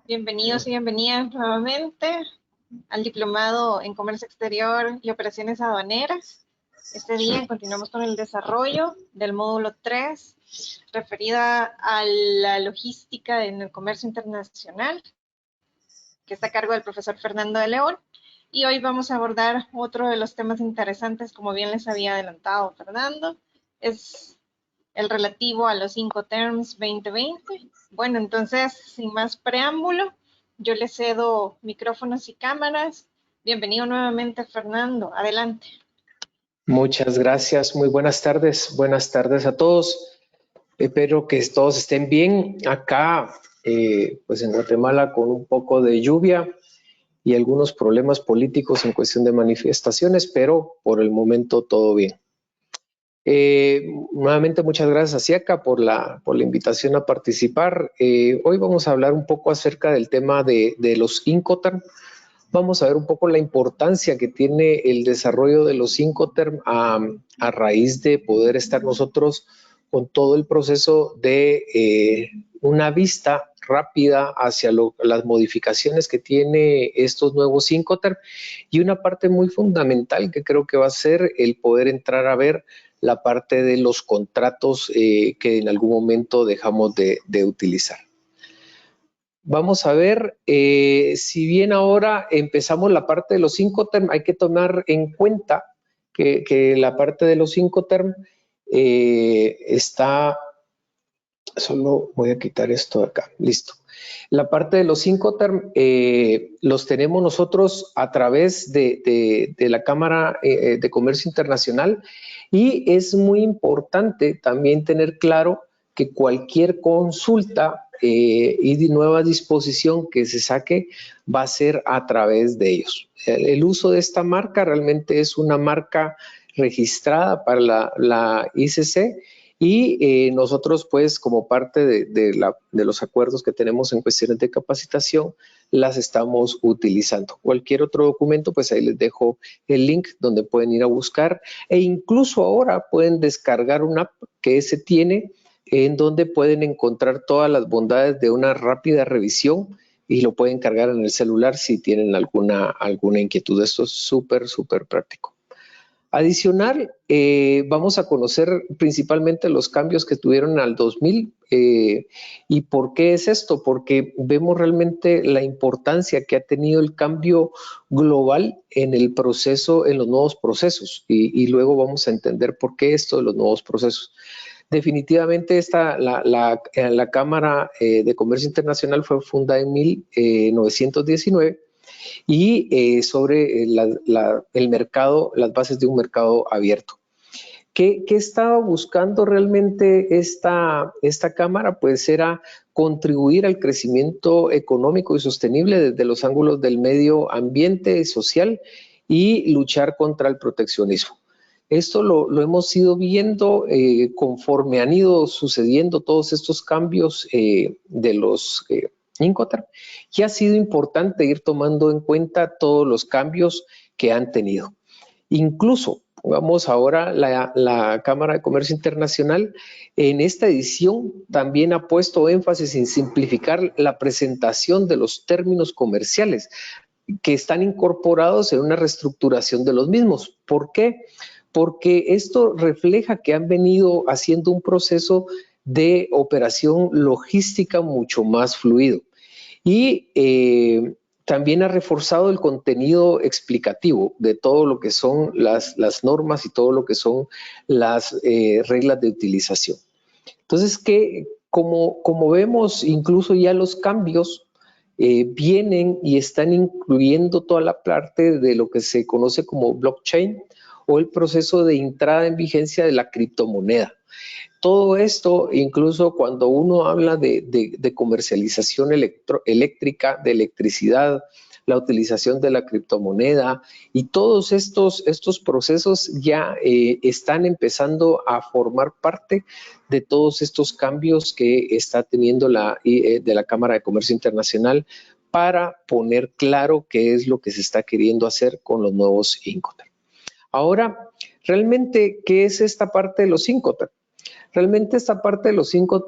Bienvenidos y bienvenidas nuevamente al Diplomado en Comercio Exterior y Operaciones Aduaneras. Este día continuamos con el desarrollo del módulo 3, referida a la logística en el comercio internacional, que está a cargo del profesor Fernando de León. Y hoy vamos a abordar otro de los temas interesantes, como bien les había adelantado Fernando, es el relativo a los Incoterms 2020. Bueno, entonces, sin más preámbulo, yo le cedo micrófonos y cámaras. Bienvenido nuevamente, Fernando. Adelante. Muchas gracias. Muy buenas tardes. Buenas tardes a todos. Espero que todos estén bien. Acá, pues en Guatemala, con un poco de lluvia y algunos problemas políticos en cuestión de manifestaciones, pero por el momento todo bien. Nuevamente muchas gracias a Ciaca por la invitación a participar. Hoy vamos a hablar un poco acerca del tema de los Incoterm. Vamos a ver un poco la importancia que tiene el desarrollo de los Incoterm a raíz de poder estar nosotros con todo el proceso de una vista rápida hacia las modificaciones que tiene estos nuevos Incoterm, y una parte muy fundamental que creo que va a ser el poder entrar a ver la parte de los contratos que en algún momento dejamos de utilizar. Vamos a ver, si bien ahora empezamos la parte de los Incoterm, hay que tomar en cuenta que la parte de los Incoterm está, solo voy a quitar esto de acá, listo. La parte de los Incoterm los tenemos nosotros a través de la Cámara de Comercio Internacional, y es muy importante también tener claro que cualquier consulta y de nueva disposición que se saque va a ser a través de ellos. El uso de esta marca realmente es una marca registrada para la ICC, y nosotros, pues, como parte de los acuerdos que tenemos en cuestiones de capacitación, las estamos utilizando. Cualquier otro documento, pues ahí les dejo el link donde pueden ir a buscar, e incluso ahora pueden descargar una app que se tiene en donde pueden encontrar todas las bondades de una rápida revisión, y lo pueden cargar en el celular si tienen alguna inquietud. Esto es súper práctico. Adicional, vamos a conocer principalmente los cambios que tuvieron al 2000. ¿Y por qué es esto? Porque vemos realmente la importancia que ha tenido el cambio global en el proceso, en los nuevos procesos, y luego vamos a entender por qué esto de los nuevos procesos. Definitivamente la Cámara de Comercio Internacional fue fundada en 1919, y sobre el mercado, las bases de un mercado abierto. ¿Qué estaba buscando realmente esta Cámara? Pues era contribuir al crecimiento económico y sostenible desde los ángulos del medio ambiente, social, y luchar contra el proteccionismo. Esto lo hemos ido viendo conforme han ido sucediendo todos estos cambios de los Incoterm, y ha sido importante ir tomando en cuenta todos los cambios que han tenido. Incluso, pongamos ahora la Cámara de Comercio Internacional, en esta edición también ha puesto énfasis en simplificar la presentación de los términos comerciales que están incorporados en una reestructuración de los mismos. ¿Por qué? Porque esto refleja que han venido haciendo un proceso de operación logística mucho más fluido, y también ha reforzado el contenido explicativo de todo lo que son las normas y todo lo que son las reglas de utilización. Entonces, como vemos, incluso ya los cambios vienen y están incluyendo toda la parte de lo que se conoce como blockchain, o el proceso de entrada en vigencia de la criptomoneda. Todo esto, incluso cuando uno habla de comercialización eléctrica, de electricidad, la utilización de la criptomoneda, y todos estos procesos ya están empezando a formar parte de todos estos cambios que está teniendo de la Cámara de Comercio Internacional, para poner claro qué es lo que se está queriendo hacer con los nuevos Incoterm. Ahora, realmente, ¿qué es esta parte de los Incoterm? Realmente esta parte de los 5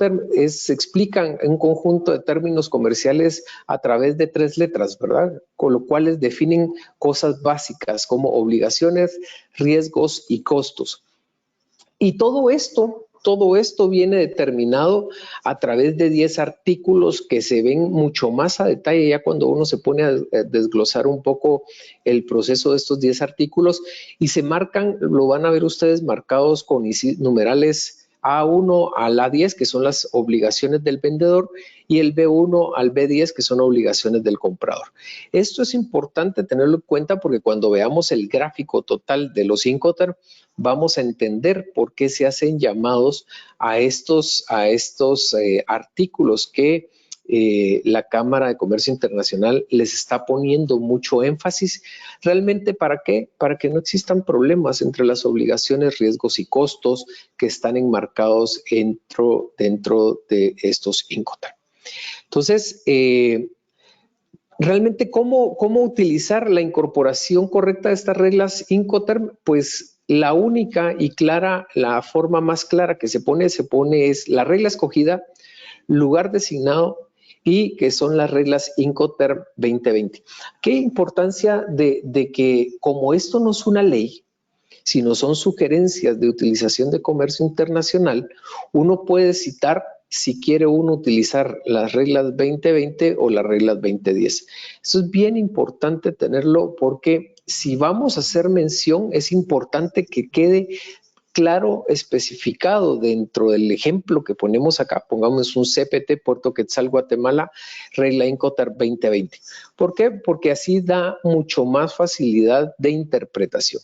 se explican en un conjunto de términos comerciales a través de 3 letras, ¿verdad? Con lo cual definen cosas básicas como obligaciones, riesgos y costos. Y todo esto viene determinado a través de 10 artículos que se ven mucho más a detalle ya cuando uno se pone a desglosar un poco el proceso de estos 10 artículos y se marcan, lo van a ver ustedes marcados con numerales A1 al A10, que son las obligaciones del vendedor, y el B1 al B10, que son obligaciones del comprador. Esto es importante tenerlo en cuenta porque cuando veamos el gráfico total de los Incoterm, vamos a entender por qué se hacen llamados a estos artículos que la Cámara de Comercio Internacional les está poniendo mucho énfasis. ¿Realmente para qué? Para que no existan problemas entre las obligaciones, riesgos y costos que están enmarcados dentro de estos Incoterm. Entonces, realmente, ¿cómo utilizar la incorporación correcta de estas reglas Incoterm? Pues la única y clara, la forma más clara que se pone es la regla escogida, lugar designado y que son las reglas Incoterm 2020. ¿Qué importancia de que como esto no es una ley, sino son sugerencias de utilización de comercio internacional, uno puede citar si quiere uno utilizar las reglas 2020 o las reglas 2010. Eso es bien importante tenerlo porque si vamos a hacer mención, es importante que quede claro, especificado dentro del ejemplo que ponemos acá. Pongamos un CPT Puerto Quetzal, Guatemala, regla Incoterm 2020. ¿Por qué? Porque así da mucho más facilidad de interpretación.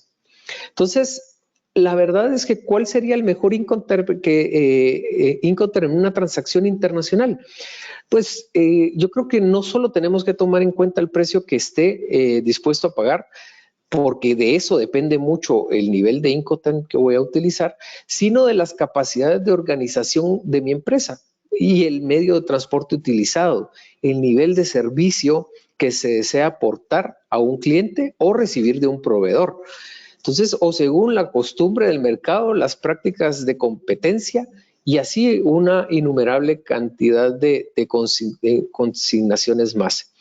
Entonces, la verdad es que ¿cuál sería el mejor Incoterm en una transacción internacional? Pues yo creo que no solo tenemos que tomar en cuenta el precio que esté dispuesto a pagar, porque de eso depende mucho el nivel de Incoterm que voy a utilizar, sino de las capacidades de organización de mi empresa y el medio de transporte utilizado, el nivel de servicio que se desea aportar a un cliente o recibir de un proveedor. Entonces, o según la costumbre del mercado, las prácticas de competencia y así una innumerable cantidad de consignaciones más.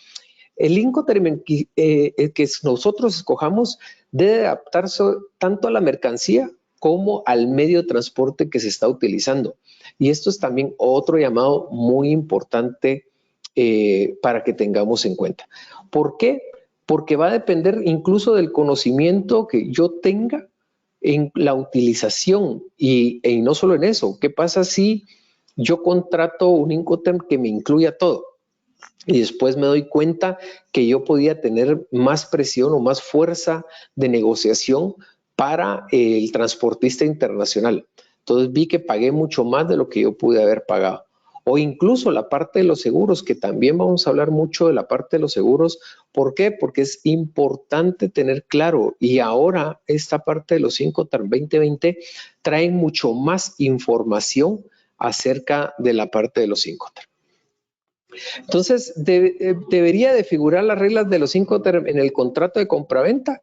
El Incoterm que nosotros escojamos debe adaptarse tanto a la mercancía como al medio de transporte que se está utilizando. Y esto es también otro llamado muy importante para que tengamos en cuenta. ¿Por qué? Porque va a depender incluso del conocimiento que yo tenga en la utilización y no solo en eso. ¿Qué pasa si yo contrato un Incoterm que me incluya todo? Y después me doy cuenta que yo podía tener más presión o más fuerza de negociación para el transportista internacional. Entonces vi que pagué mucho más de lo que yo pude haber pagado. O incluso la parte de los seguros, que también vamos a hablar mucho de la parte de los seguros. ¿Por qué? Porque es importante tener claro, y ahora esta parte de los Incoterm 2020 trae mucho más información acerca de la parte de los Incoterm. Entonces, ¿debería de figurar las reglas de los Incoterm en el contrato de compraventa?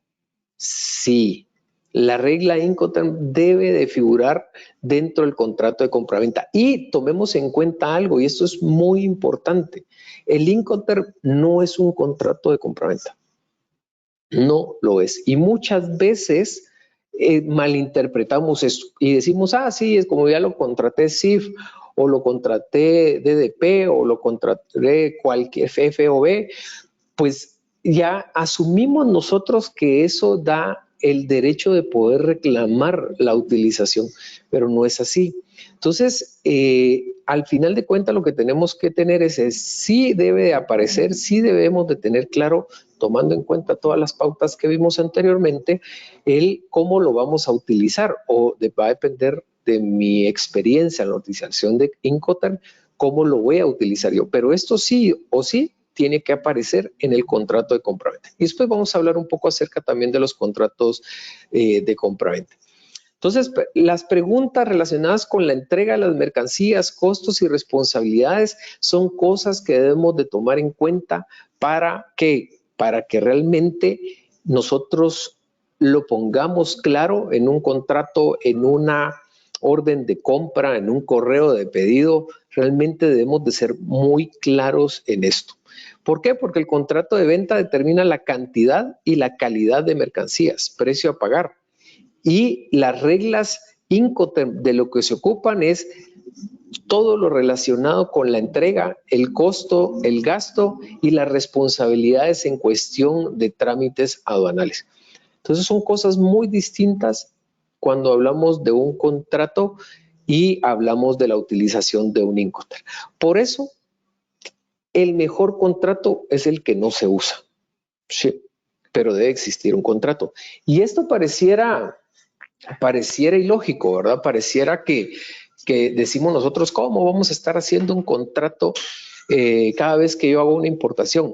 Sí, la regla Incoterm debe de figurar dentro del contrato de compraventa. Y tomemos en cuenta algo, y esto es muy importante. El Incoterm no es un contrato de compraventa. No lo es. Y muchas veces malinterpretamos esto y decimos, sí, es como ya lo contraté CIF o lo contraté DDP o lo contraté cualquier FFOB, pues ya asumimos nosotros que eso da el derecho de poder reclamar la utilización, pero no es así. Entonces, al final de cuentas, lo que tenemos que tener es sí debe de aparecer, sí debemos de tener claro, tomando en cuenta todas las pautas que vimos anteriormente, el cómo lo vamos a utilizar o va a depender de mi experiencia en la utilización de Incoterm, cómo lo voy a utilizar yo. Pero esto sí o sí tiene que aparecer en el contrato de compraventa. Y después vamos a hablar un poco acerca también de los contratos de compraventa. Entonces, las preguntas relacionadas con la entrega de las mercancías, costos y responsabilidades son cosas que debemos de tomar en cuenta para que realmente nosotros lo pongamos claro en un contrato, en una orden de compra, en un correo de pedido, realmente debemos de ser muy claros en esto. ¿Por qué? Porque el contrato de venta determina la cantidad y la calidad de mercancías, precio a pagar. Y las reglas Incoterm de lo que se ocupan es todo lo relacionado con la entrega, el costo, el gasto y las responsabilidades en cuestión de trámites aduanales. Entonces son cosas muy distintas cuando hablamos de un contrato y hablamos de la utilización de un Incoterm. Por eso, el mejor contrato es el que no se usa. Sí, pero debe existir un contrato. Y esto pareciera ilógico, ¿verdad? Pareciera que decimos nosotros, ¿cómo vamos a estar haciendo un contrato cada vez que yo hago una importación?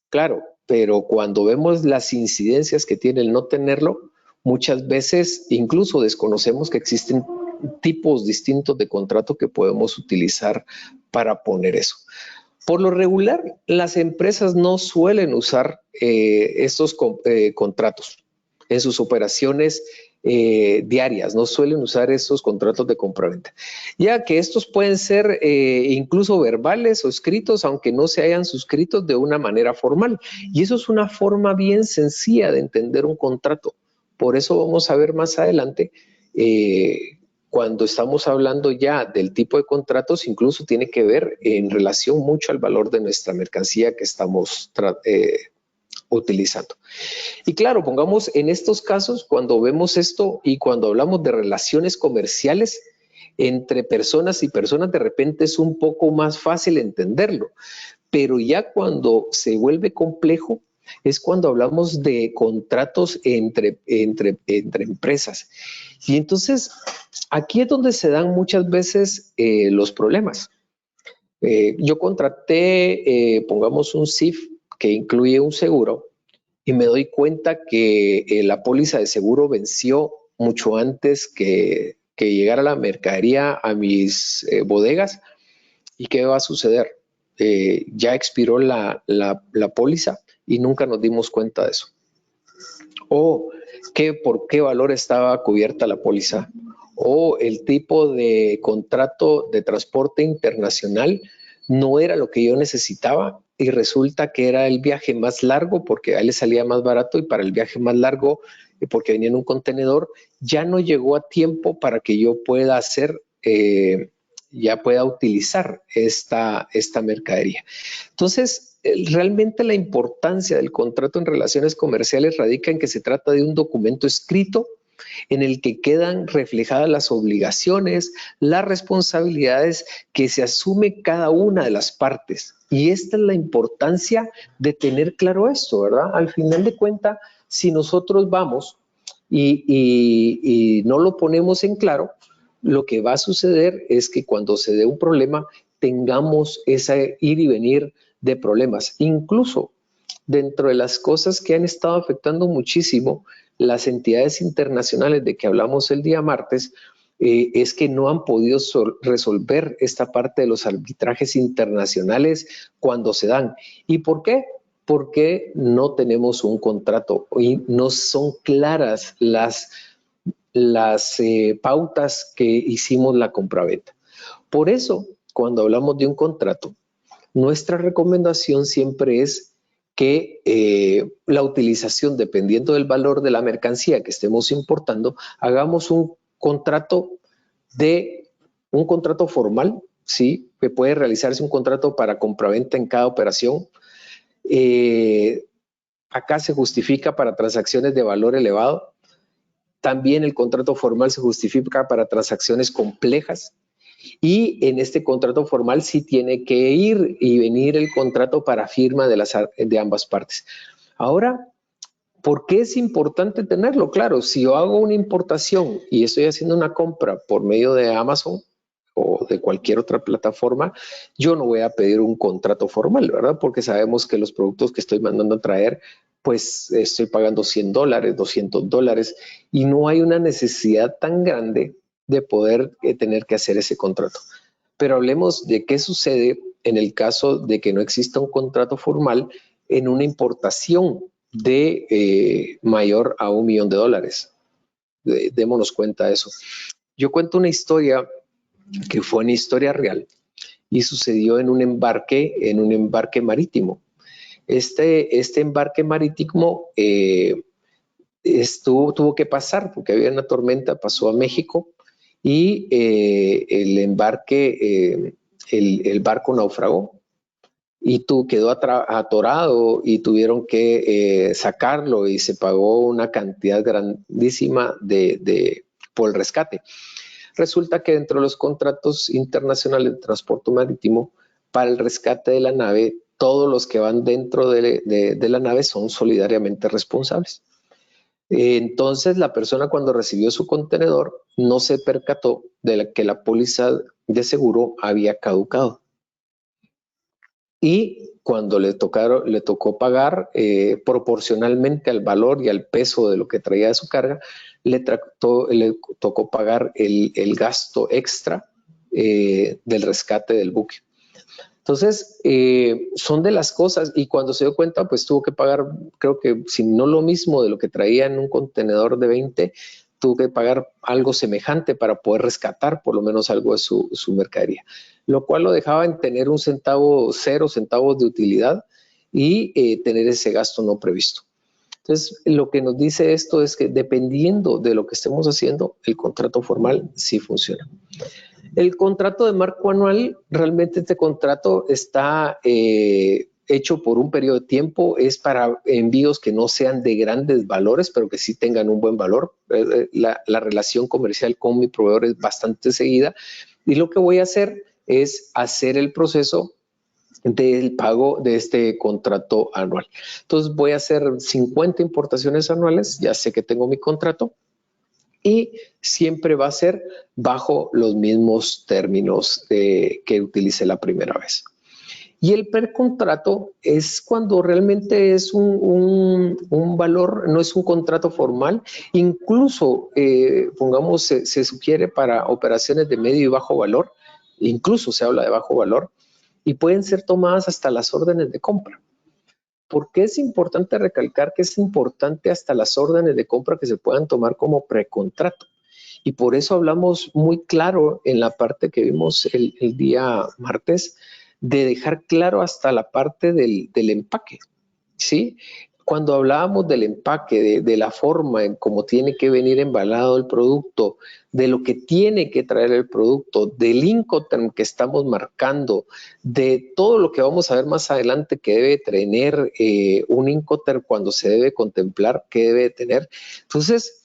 Claro, pero cuando vemos las incidencias que tiene el no tenerlo, muchas veces incluso desconocemos que existen tipos distintos de contrato que podemos utilizar para poner eso. Por lo regular, las empresas no suelen usar estos contratos en sus operaciones diarias, no suelen usar esos contratos de compraventa, ya que estos pueden ser incluso verbales o escritos, aunque no se hayan suscrito de una manera formal. Y eso es una forma bien sencilla de entender un contrato. Por eso vamos a ver más adelante cuando estamos hablando ya del tipo de contratos, incluso tiene que ver en relación mucho al valor de nuestra mercancía que estamos utilizando. Y claro, pongamos en estos casos, cuando vemos esto y cuando hablamos de relaciones comerciales entre personas y personas, de repente es un poco más fácil entenderlo. Pero ya cuando se vuelve complejo, es cuando hablamos de contratos entre empresas. Y entonces, aquí es donde se dan muchas veces los problemas. Yo contraté, pongamos un CIF que incluye un seguro y me doy cuenta que la póliza de seguro venció mucho antes que llegara la mercadería a mis bodegas. ¿Y qué va a suceder? Ya expiró la póliza y nunca nos dimos cuenta de eso. O por qué valor estaba cubierta la póliza. O el tipo de contrato de transporte internacional no era lo que yo necesitaba y resulta que era el viaje más largo porque a él le salía más barato y para el viaje más largo, porque venía en un contenedor, ya no llegó a tiempo para que yo pueda hacer ya pueda utilizar esta mercadería. Entonces, realmente la importancia del contrato en relaciones comerciales radica en que se trata de un documento escrito en el que quedan reflejadas las obligaciones, las responsabilidades que se asume cada una de las partes. Y esta es la importancia de tener claro esto, ¿verdad? Al final de cuentas, si nosotros vamos y no lo ponemos en claro, lo que va a suceder es que cuando se dé un problema tengamos ese ir y venir de problemas. Incluso dentro de las cosas que han estado afectando muchísimo las entidades internacionales de que hablamos el día martes, es que no han podido resolver esta parte de los arbitrajes internacionales cuando se dan. ¿Y por qué? Porque no tenemos un contrato y no son claras las pautas que hicimos la compraventa. Por eso, cuando hablamos de un contrato, nuestra recomendación siempre es que la utilización, dependiendo del valor de la mercancía que estemos importando, hagamos un contrato formal, ¿sí? Que puede realizarse un contrato para compraventa en cada operación. Acá se justifica para transacciones de valor elevado. También el contrato formal se justifica para transacciones complejas y en este contrato formal sí tiene que ir y venir el contrato para firma de ambas partes. Ahora, ¿por qué es importante tenerlo? Claro, si yo hago una importación y estoy haciendo una compra por medio de Amazon o de cualquier otra plataforma, yo no voy a pedir un contrato formal, ¿verdad? Porque sabemos que los productos que estoy mandando a traer, pues estoy pagando $100, $200 y no hay una necesidad tan grande de poder tener que hacer ese contrato. Pero hablemos de qué sucede en el caso de que no exista un contrato formal en una importación de mayor a $1 millón. Démonos cuenta de eso. Yo cuento una historia que fue una historia real y sucedió en un embarque marítimo. Este embarque marítimo tuvo que pasar porque había una tormenta, pasó a México y el barco naufragó y quedó atorado y tuvieron que sacarlo y se pagó una cantidad grandísima por el rescate. Resulta que dentro de los contratos internacionales de transporte marítimo, para el rescate de la nave, todos los que van dentro de la nave son solidariamente responsables. Entonces, la persona cuando recibió su contenedor no se percató de que la póliza de seguro había caducado. Y cuando le tocó pagar proporcionalmente al valor y al peso de lo que traía de su carga, le tocó pagar el gasto extra del rescate del buque. Entonces, son de las cosas, y cuando se dio cuenta, pues tuvo que pagar, creo que si no lo mismo de lo que traía en un contenedor de 20, tuvo que pagar algo semejante para poder rescatar por lo menos algo de su mercadería, lo cual lo dejaba en tener 0 centavos de utilidad y tener ese gasto no previsto. Entonces, lo que nos dice esto es que dependiendo de lo que estemos haciendo, el contrato formal sí funciona. El contrato de marco anual, realmente este contrato está hecho por un periodo de tiempo, es para envíos que no sean de grandes valores, pero que sí tengan un buen valor. La relación comercial con mi proveedor es bastante seguida y lo que voy a hacer es hacer el proceso del pago de este contrato anual. Entonces voy a hacer 50 importaciones anuales, ya sé que tengo mi contrato, y siempre va a ser bajo los mismos términos que utilicé la primera vez. Y el precontrato es cuando realmente es un valor, no es un contrato formal, incluso, pongamos, se sugiere para operaciones de medio y bajo valor, incluso se habla de bajo valor, y pueden ser tomadas hasta las órdenes de compra. ¿Por qué es importante recalcar que es importante hasta las órdenes de compra que se puedan tomar como precontrato? Y por eso hablamos muy claro en la parte que vimos el día martes, de dejar claro hasta la parte del empaque, ¿sí? Cuando hablábamos del empaque, de la forma en cómo tiene que venir embalado el producto, de lo que tiene que traer el producto, del Incoterm que estamos marcando, de todo lo que vamos a ver más adelante que debe tener un Incoterm cuando se debe contemplar, que debe tener. Entonces,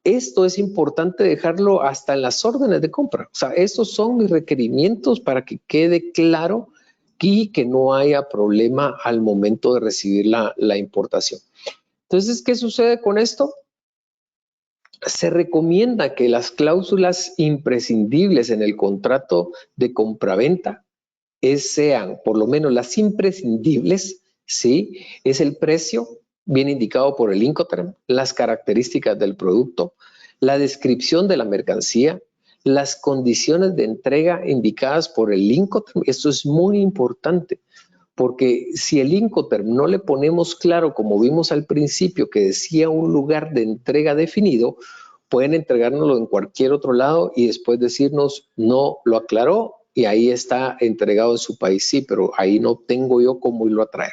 esto es importante dejarlo hasta en las órdenes de compra. O sea, estos son mis requerimientos para que quede claro y que no haya problema al momento de recibir la importación. Entonces, ¿qué sucede con esto? Se recomienda que las cláusulas imprescindibles en el contrato de compraventa sean, por lo menos las imprescindibles, ¿sí? Es el precio, bien indicado por el Incoterm, las características del producto, la descripción de la mercancía, las condiciones de entrega indicadas por el Incoterm. Esto es muy importante, porque si el Incoterm no le ponemos claro, como vimos al principio, que decía un lugar de entrega definido, pueden entregárnoslo en cualquier otro lado y después decirnos no lo aclaró y ahí está entregado en su país. Sí, pero ahí no tengo yo cómo irlo a traer.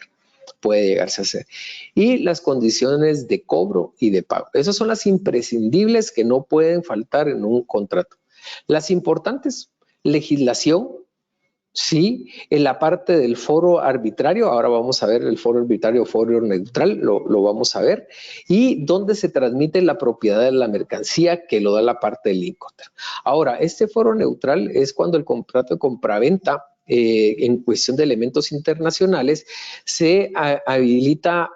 Puede llegarse a hacer. Y las condiciones de cobro y de pago. Esas son las imprescindibles que no pueden faltar en un contrato. Las importantes, legislación. Sí, en la parte del foro arbitrario, ahora vamos a ver el foro arbitrario, foro neutral, lo vamos a ver, y dónde se transmite la propiedad de la mercancía, que lo da la parte del Incoterm. Ahora, este foro neutral es cuando el contrato de compraventa en cuestión de elementos internacionales se habilita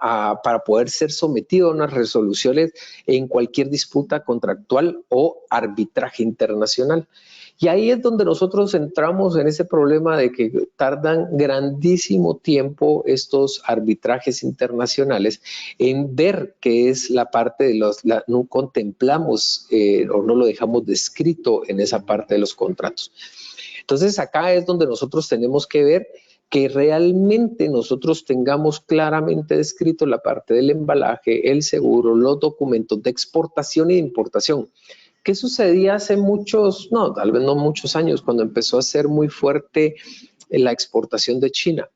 para poder ser sometido a unas resoluciones en cualquier disputa contractual o arbitraje internacional. Y ahí es donde nosotros entramos en ese problema de que tardan grandísimo tiempo estos arbitrajes internacionales en ver qué es la parte de no contemplamos o no lo dejamos descrito en esa parte de los contratos. Entonces acá es donde nosotros tenemos que ver que realmente nosotros tengamos claramente descrito la parte del embalaje, el seguro, los documentos de exportación e importación. ¿Qué sucedía hace muchos, no, tal vez no muchos años, cuando empezó a ser muy fuerte la exportación de China?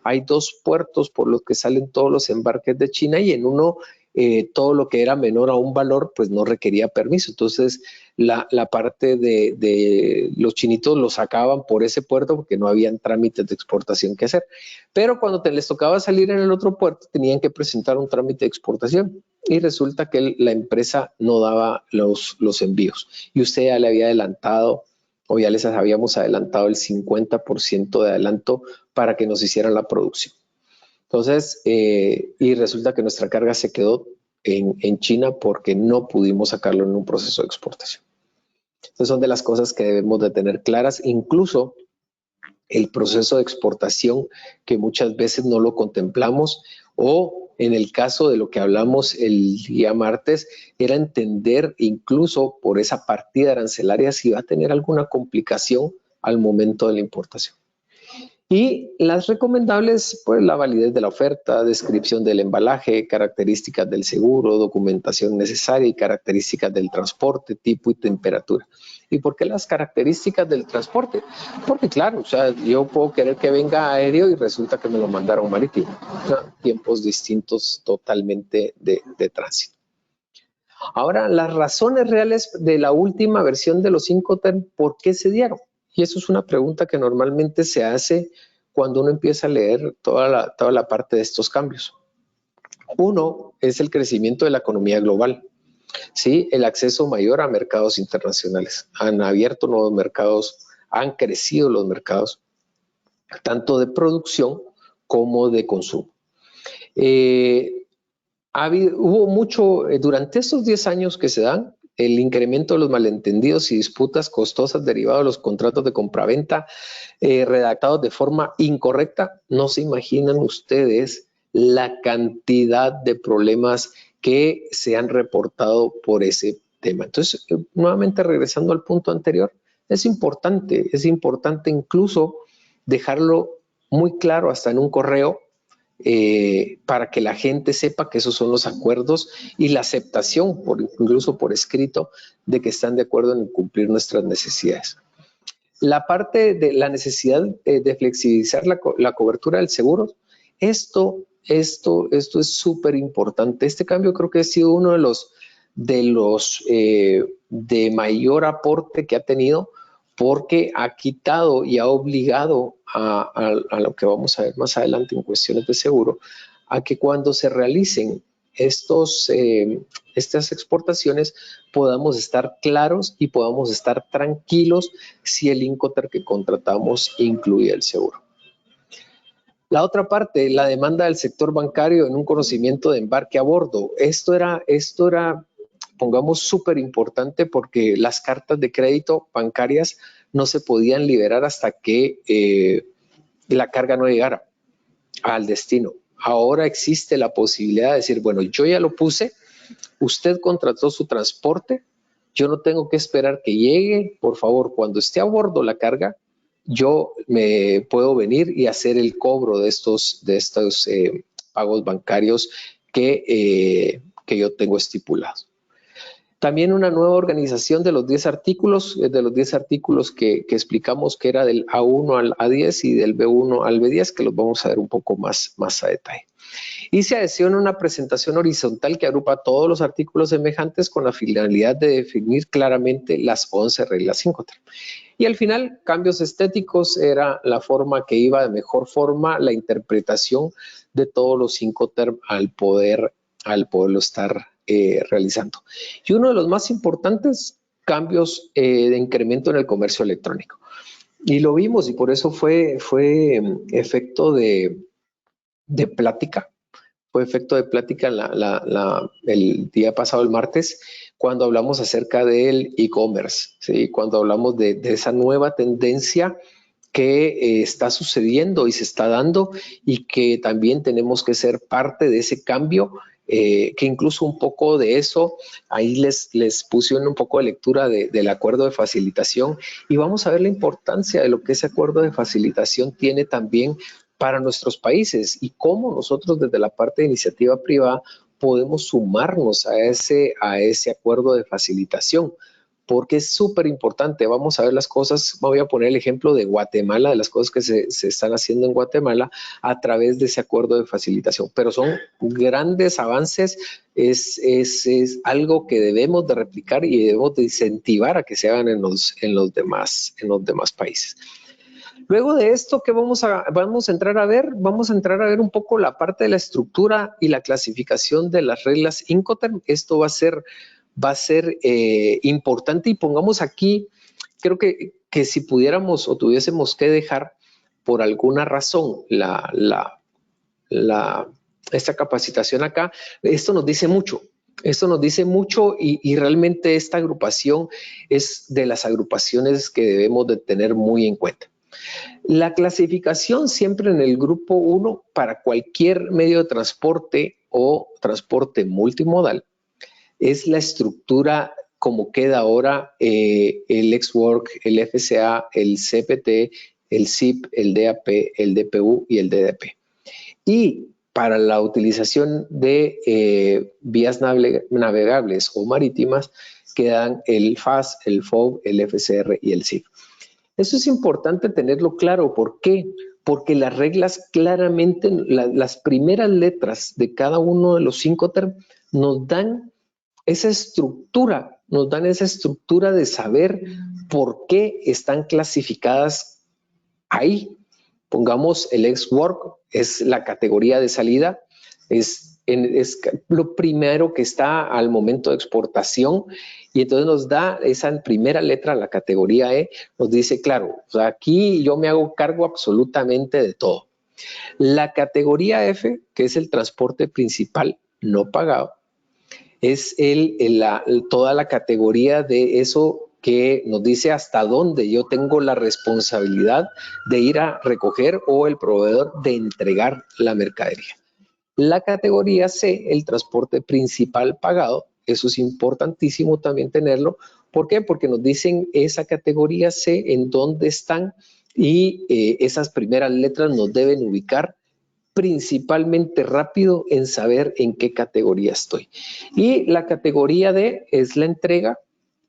Hay dos puertos por los que salen todos los embarques de China y en uno todo lo que era menor a un valor pues no requería permiso. Entonces la parte de los chinitos lo sacaban por ese puerto porque no habían trámites de exportación que hacer. Pero cuando les tocaba salir en el otro puerto tenían que presentar un trámite de exportación y resulta que la empresa no daba los envíos y usted ya le había adelantado o ya les habíamos adelantado el 50% de adelanto para que nos hicieran la producción. Entonces, y resulta que nuestra carga se quedó en China porque no pudimos sacarlo en un proceso de exportación. Entonces, son de las cosas que debemos de tener claras, incluso el proceso de exportación que muchas veces no lo contemplamos o en el caso de lo que hablamos el día martes, era entender incluso por esa partida arancelaria si va a tener alguna complicación al momento de la importación. Y las recomendables, pues la validez de la oferta, descripción del embalaje, características del seguro, documentación necesaria y características del transporte, tipo y temperatura. ¿Y por qué las características del transporte? Porque claro, o sea, yo puedo querer que venga aéreo y resulta que me lo mandaron marítimo. O sea, tiempos distintos totalmente de tránsito. Ahora, las razones reales de la última versión de los Incoterm, ¿por qué se dieron? Y eso es una pregunta que normalmente se hace cuando uno empieza a leer toda la parte de estos cambios. Uno es el crecimiento de la economía global, ¿sí? El acceso mayor a mercados internacionales. Han abierto nuevos mercados, han crecido los mercados, tanto de producción como de consumo. Hubo mucho, durante estos 10 años que se dan, el incremento de los malentendidos y disputas costosas derivados de los contratos de compraventa redactados de forma incorrecta. No se imaginan ustedes la cantidad de problemas que se han reportado por ese tema. Entonces, nuevamente regresando al punto anterior, es importante incluso dejarlo muy claro hasta en un correo para que la gente sepa que esos son los acuerdos y la aceptación, incluso por escrito, de que están de acuerdo en cumplir nuestras necesidades. La parte de la necesidad de flexibilizar la cobertura del seguro, esto es súper importante. Este cambio creo que ha sido uno de mayor aporte que ha tenido porque ha quitado y ha obligado a lo que vamos a ver más adelante en cuestiones de seguro, a que cuando se realicen estas exportaciones podamos estar claros y podamos estar tranquilos si el Incoterm que contratamos incluye el seguro. La otra parte, la demanda del sector bancario en un conocimiento de embarque a bordo. Esto era pongamos, súper importante porque las cartas de crédito bancarias no se podían liberar hasta que la carga no llegara al destino. Ahora existe la posibilidad de decir, bueno, yo ya lo puse, usted contrató su transporte, yo no tengo que esperar que llegue, por favor, cuando esté a bordo la carga, yo me puedo venir y hacer el cobro de estos pagos bancarios que yo tengo estipulados. También una nueva organización de los 10 artículos, que explicamos que era del A1 al A10 y del B1 al B10, que los vamos a ver un poco más a detalle. Y se adhesiona una presentación horizontal que agrupa todos los artículos semejantes con la finalidad de definir claramente las 11 reglas Incoterm. Y al final, cambios estéticos era la forma que iba de mejor forma la interpretación de todos los Incoterm al poderlo estar realizando. Y uno de los más importantes cambios de incremento en el comercio electrónico. Y lo vimos y por eso fue efecto de plática. Fue efecto de plática el día pasado, el martes, cuando hablamos acerca del e-commerce, ¿sí? Cuando hablamos de esa nueva tendencia que está sucediendo y se está dando y que también tenemos que ser parte de ese cambio, que incluso un poco de eso, ahí les puse un poco de lectura del acuerdo de facilitación y vamos a ver la importancia de lo que ese acuerdo de facilitación tiene también para nuestros países y cómo nosotros desde la parte de iniciativa privada podemos sumarnos a ese acuerdo de facilitación. porque es súper importante. Vamos a ver las cosas, voy a poner el ejemplo de Guatemala, de las cosas que se están haciendo en Guatemala a través de ese acuerdo de facilitación, pero son grandes avances, es algo que debemos de replicar y debemos de incentivar a que se hagan en los demás países. Luego de esto, ¿qué vamos a entrar a ver? Vamos a entrar a ver un poco la parte de la estructura y la clasificación de las reglas Incoterm. Esto va a ser importante, y pongamos aquí, creo que si pudiéramos o tuviésemos que dejar por alguna razón esta capacitación acá, esto nos dice mucho. Esto nos dice mucho y realmente esta agrupación es de las agrupaciones que debemos de tener muy en cuenta. La clasificación siempre en el grupo 1 para cualquier medio de transporte o transporte multimodal es la estructura como queda ahora el ex-work, el FCA, el CPT, el CIP, el DAP, el DPU y el DDP. Y para la utilización de vías navegables o marítimas quedan el FAS, el FOB, el FCR y el CIP. Eso es importante tenerlo claro. ¿Por qué? Porque las reglas claramente, las primeras letras de cada uno de los 5 nos dan esa estructura, de saber por qué están clasificadas ahí. Pongamos el ex-work, es la categoría de salida, es lo primero que está al momento de exportación, y entonces nos da esa primera letra, la categoría E, nos dice, claro, o sea, aquí yo me hago cargo absolutamente de todo. La categoría F, que es el transporte principal no pagado, es toda la categoría de eso que nos dice hasta dónde yo tengo la responsabilidad de ir a recoger o el proveedor de entregar la mercadería. La categoría C, el transporte principal pagado, eso es importantísimo también tenerlo. ¿Por qué? Porque nos dicen esa categoría C en dónde están, y esas primeras letras nos deben ubicar principalmente rápido en saber en qué categoría estoy. Y la categoría D es la entrega.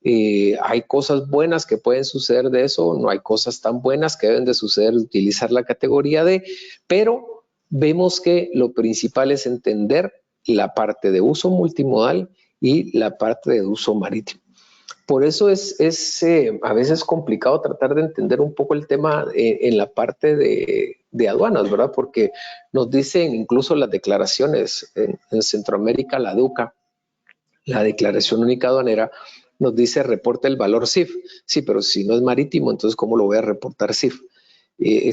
Hay cosas buenas que pueden suceder de eso, no hay cosas tan buenas que deben de suceder de utilizar la categoría D, pero vemos que lo principal es entender la parte de uso multimodal y la parte de uso marítimo. Por eso es a veces complicado tratar de entender un poco el tema en la parte de aduanas, ¿verdad? Porque nos dicen incluso las declaraciones en Centroamérica, la DUCA, la Declaración Única Aduanera, nos dice reporta el valor CIF. Sí, pero si no es marítimo, entonces ¿cómo lo voy a reportar CIF?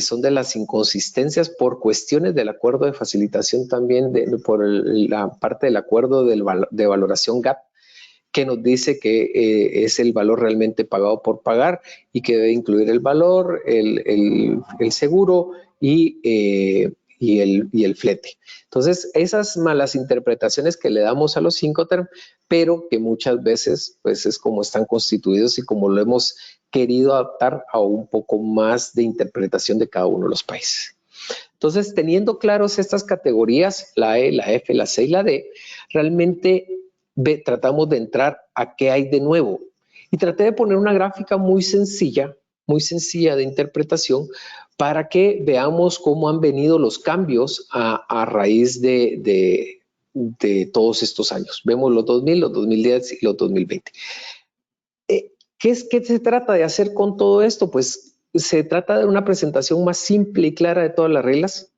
Son de las inconsistencias por cuestiones del acuerdo de facilitación también, por la parte del acuerdo de valoración GATT, que nos dice que es el valor realmente pagado por pagar y que debe incluir el valor, el seguro y el flete. Entonces, esas malas interpretaciones que le damos a los 5 pero que muchas veces pues es como están constituidos y como lo hemos querido adaptar a un poco más de interpretación de cada uno de los países. Entonces, teniendo claros estas categorías, la E, la F, la C y la D, realmente tratamos de entrar a qué hay de nuevo. Y traté de poner una gráfica muy sencilla de interpretación para que veamos cómo han venido los cambios a raíz de todos estos años. Vemos los 2000, los 2010 y los 2020. ¿Qué se trata de hacer con todo esto? Pues se trata de una presentación más simple y clara de todas las reglas,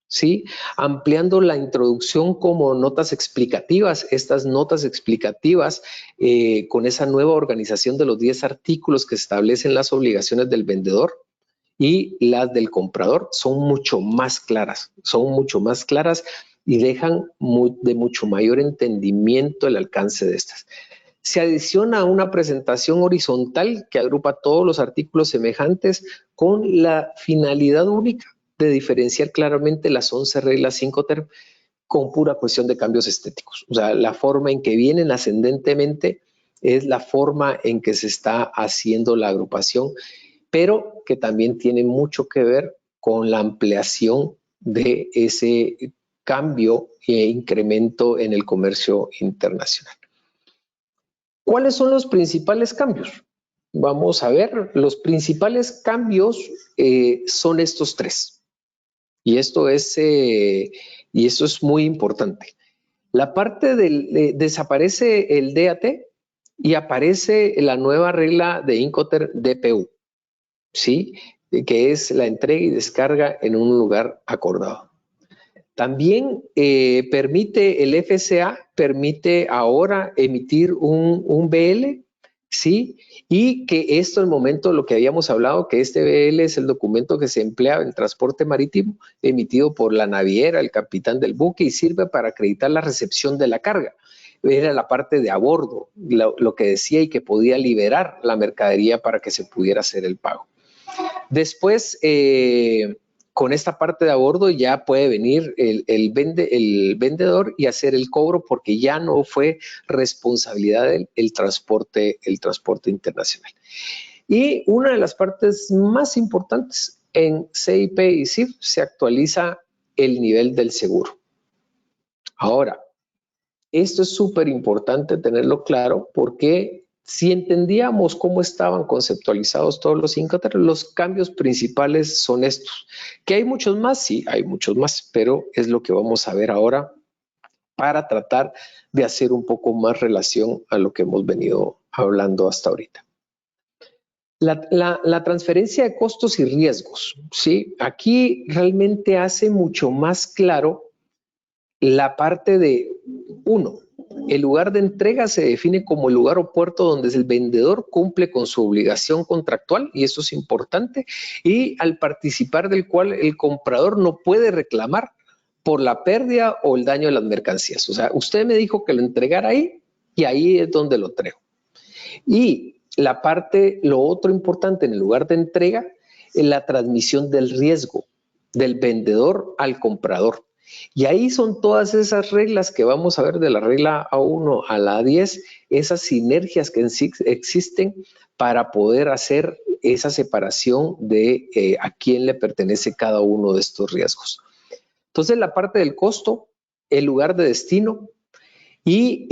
¿sí? Ampliando la introducción como notas explicativas. Estas notas explicativas con esa nueva organización de los 10 artículos que establecen las obligaciones del vendedor y las del comprador son mucho más claras, y dejan de mucho mayor entendimiento el alcance de estas. Se adiciona una presentación horizontal que agrupa todos los artículos semejantes con la finalidad única de diferenciar claramente las 11 reglas 5 con pura cuestión de cambios estéticos. O sea, la forma en que vienen ascendentemente es la forma en que se está haciendo la agrupación, pero que también tiene mucho que ver con la ampliación de ese cambio e incremento en el comercio internacional. ¿Cuáles son los principales cambios? Vamos a ver, los principales cambios son estos tres. Y esto es muy importante. La parte desaparece el DAT y aparece la nueva regla de Incoterm DPU, ¿sí? Que es la entrega y descarga en un lugar acordado. También permite el FCA, permite ahora emitir un BL, ¿sí? Y que esto, el momento, lo que habíamos hablado, que este BL es el documento que se emplea en transporte marítimo, emitido por la naviera, el capitán del buque, y sirve para acreditar la recepción de la carga. Era la parte de a bordo, lo que decía, y que podía liberar la mercadería para que se pudiera hacer el pago. Después, con esta parte de a bordo ya puede venir el vendedor y hacer el cobro, porque ya no fue responsabilidad del transporte internacional. Y una de las partes más importantes, en CIP y CIF se actualiza el nivel del seguro. Ahora, esto es súper importante tenerlo claro, porque si entendíamos cómo estaban conceptualizados todos los Incoterm, los cambios principales son estos. ¿Que hay muchos más? Sí, hay muchos más, pero es lo que vamos a ver ahora para tratar de hacer un poco más relación a lo que hemos venido hablando hasta ahorita. La transferencia de costos y riesgos, ¿sí? Aquí realmente hace mucho más claro la parte de, uno, el lugar de entrega se define como el lugar o puerto donde el vendedor cumple con su obligación contractual, y eso es importante, y al participar del cual el comprador no puede reclamar por la pérdida o el daño de las mercancías. O sea, usted me dijo que lo entregara ahí, y ahí es donde lo traigo. Y la parte, lo otro importante en el lugar de entrega, es la transmisión del riesgo del vendedor al comprador. Y ahí son todas esas reglas que vamos a ver, de la regla A1 a la A10, esas sinergias que existen para poder hacer esa separación de a quién le pertenece cada uno de estos riesgos. Entonces, la parte del costo, el lugar de destino y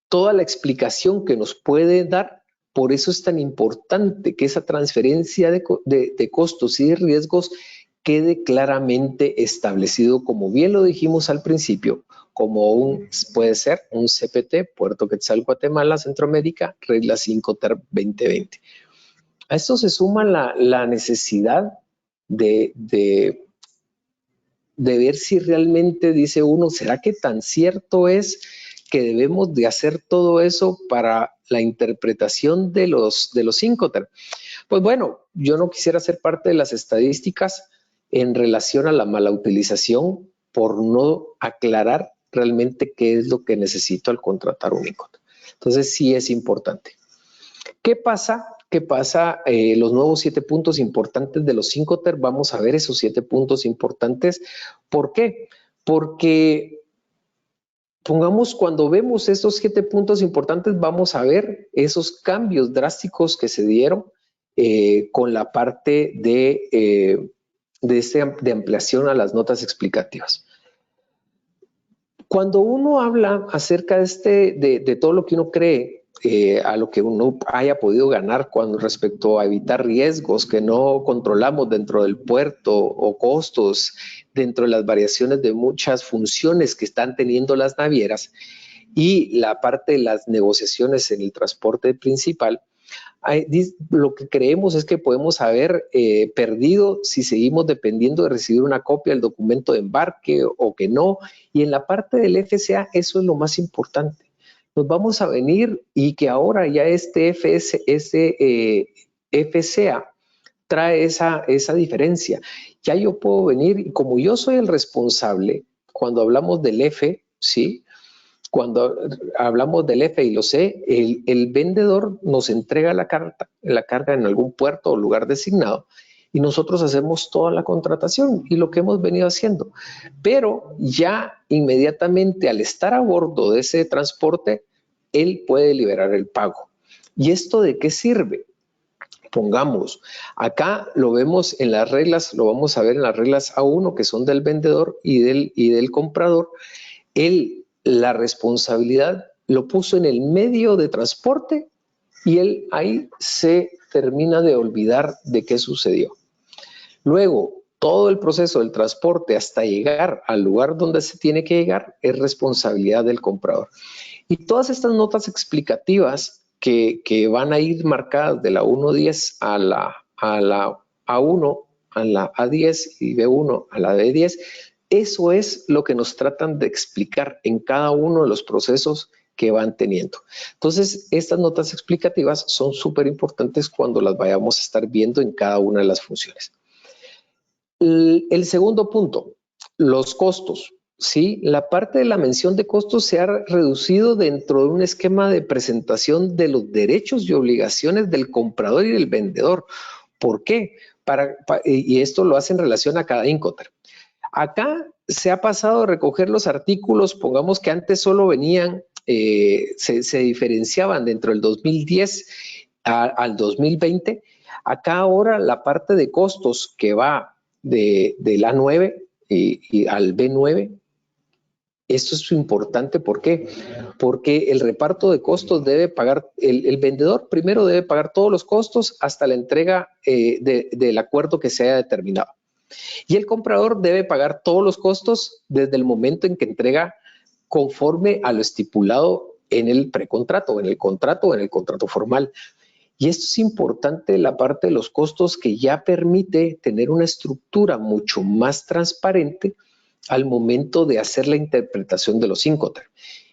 toda la explicación que nos puede dar. Por eso es tan importante que esa transferencia de costos y de riesgos quede claramente establecido, como bien lo dijimos al principio, como puede ser un CPT, Puerto Quetzal, Guatemala, Centroamérica, regla Incoterm 2020. A esto se suma la necesidad de ver si realmente, dice uno, ¿será que tan cierto es que debemos de hacer todo eso para la interpretación de los Incoterm? Pues bueno, yo no quisiera ser parte de las estadísticas en relación a la mala utilización por no aclarar realmente qué es lo que necesito al contratar un Incoterm. Entonces sí es importante. ¿Qué pasa? Los nuevos 7 puntos importantes de los Incoterm. Vamos a ver esos 7 puntos importantes. ¿Por qué? Porque pongamos, cuando vemos estos 7 puntos importantes, vamos a ver esos cambios drásticos que se dieron con la parte de ampliación a las notas explicativas. Cuando uno habla acerca de todo lo que uno cree, a lo que uno haya podido ganar respecto a evitar riesgos que no controlamos dentro del puerto, o costos dentro de las variaciones de muchas funciones que están teniendo las navieras, y la parte de las negociaciones en el transporte principal, lo que creemos es que podemos haber perdido si seguimos dependiendo de recibir una copia del documento de embarque o que no. Y en la parte del FCA, eso es lo más importante. Nos vamos a venir, y que ahora ya este FCA trae esa diferencia. Ya yo puedo venir, y como yo soy el responsable, cuando hablamos del F, ¿sí? Cuando hablamos del F y lo C, el vendedor nos entrega la carga en algún puerto o lugar designado, y nosotros hacemos toda la contratación y lo que hemos venido haciendo. Pero ya inmediatamente, al estar a bordo de ese transporte, él puede liberar el pago. ¿Y esto de qué sirve? Pongamos, acá lo vemos en las reglas, lo vamos a ver en las reglas A1, que son del vendedor y del comprador. La responsabilidad lo puso en el medio de transporte y él ahí se termina de olvidar de qué sucedió. Luego, todo el proceso del transporte hasta llegar al lugar donde se tiene que llegar es responsabilidad del comprador. Y todas estas notas explicativas que van a ir marcadas de la 1.10 a la A1, a la A10 y B1 a la B10, eso es lo que nos tratan de explicar en cada uno de los procesos que van teniendo. Entonces, estas notas explicativas son súper importantes cuando las vayamos a estar viendo en cada una de las funciones. El segundo punto, los costos. Sí, la parte de la mención de costos se ha reducido dentro de un esquema de presentación de los derechos y obligaciones del comprador y del vendedor. ¿Por qué? Y esto lo hace en relación a cada Incoterm. Acá se ha pasado a recoger los artículos, pongamos que antes solo venían, se diferenciaban dentro del 2010 al 2020. Acá ahora la parte de costos que va del A9 y al B9, esto es importante. ¿Por qué? Porque el reparto de costos debe pagar, el vendedor primero debe pagar todos los costos hasta la entrega del acuerdo que se haya determinado. Y el comprador debe pagar todos los costos desde el momento en que entrega conforme a lo estipulado en el precontrato, en el contrato o en el contrato formal. Y esto es importante, la parte de los costos, que ya permite tener una estructura mucho más transparente al momento de hacer la interpretación de los Incoterm.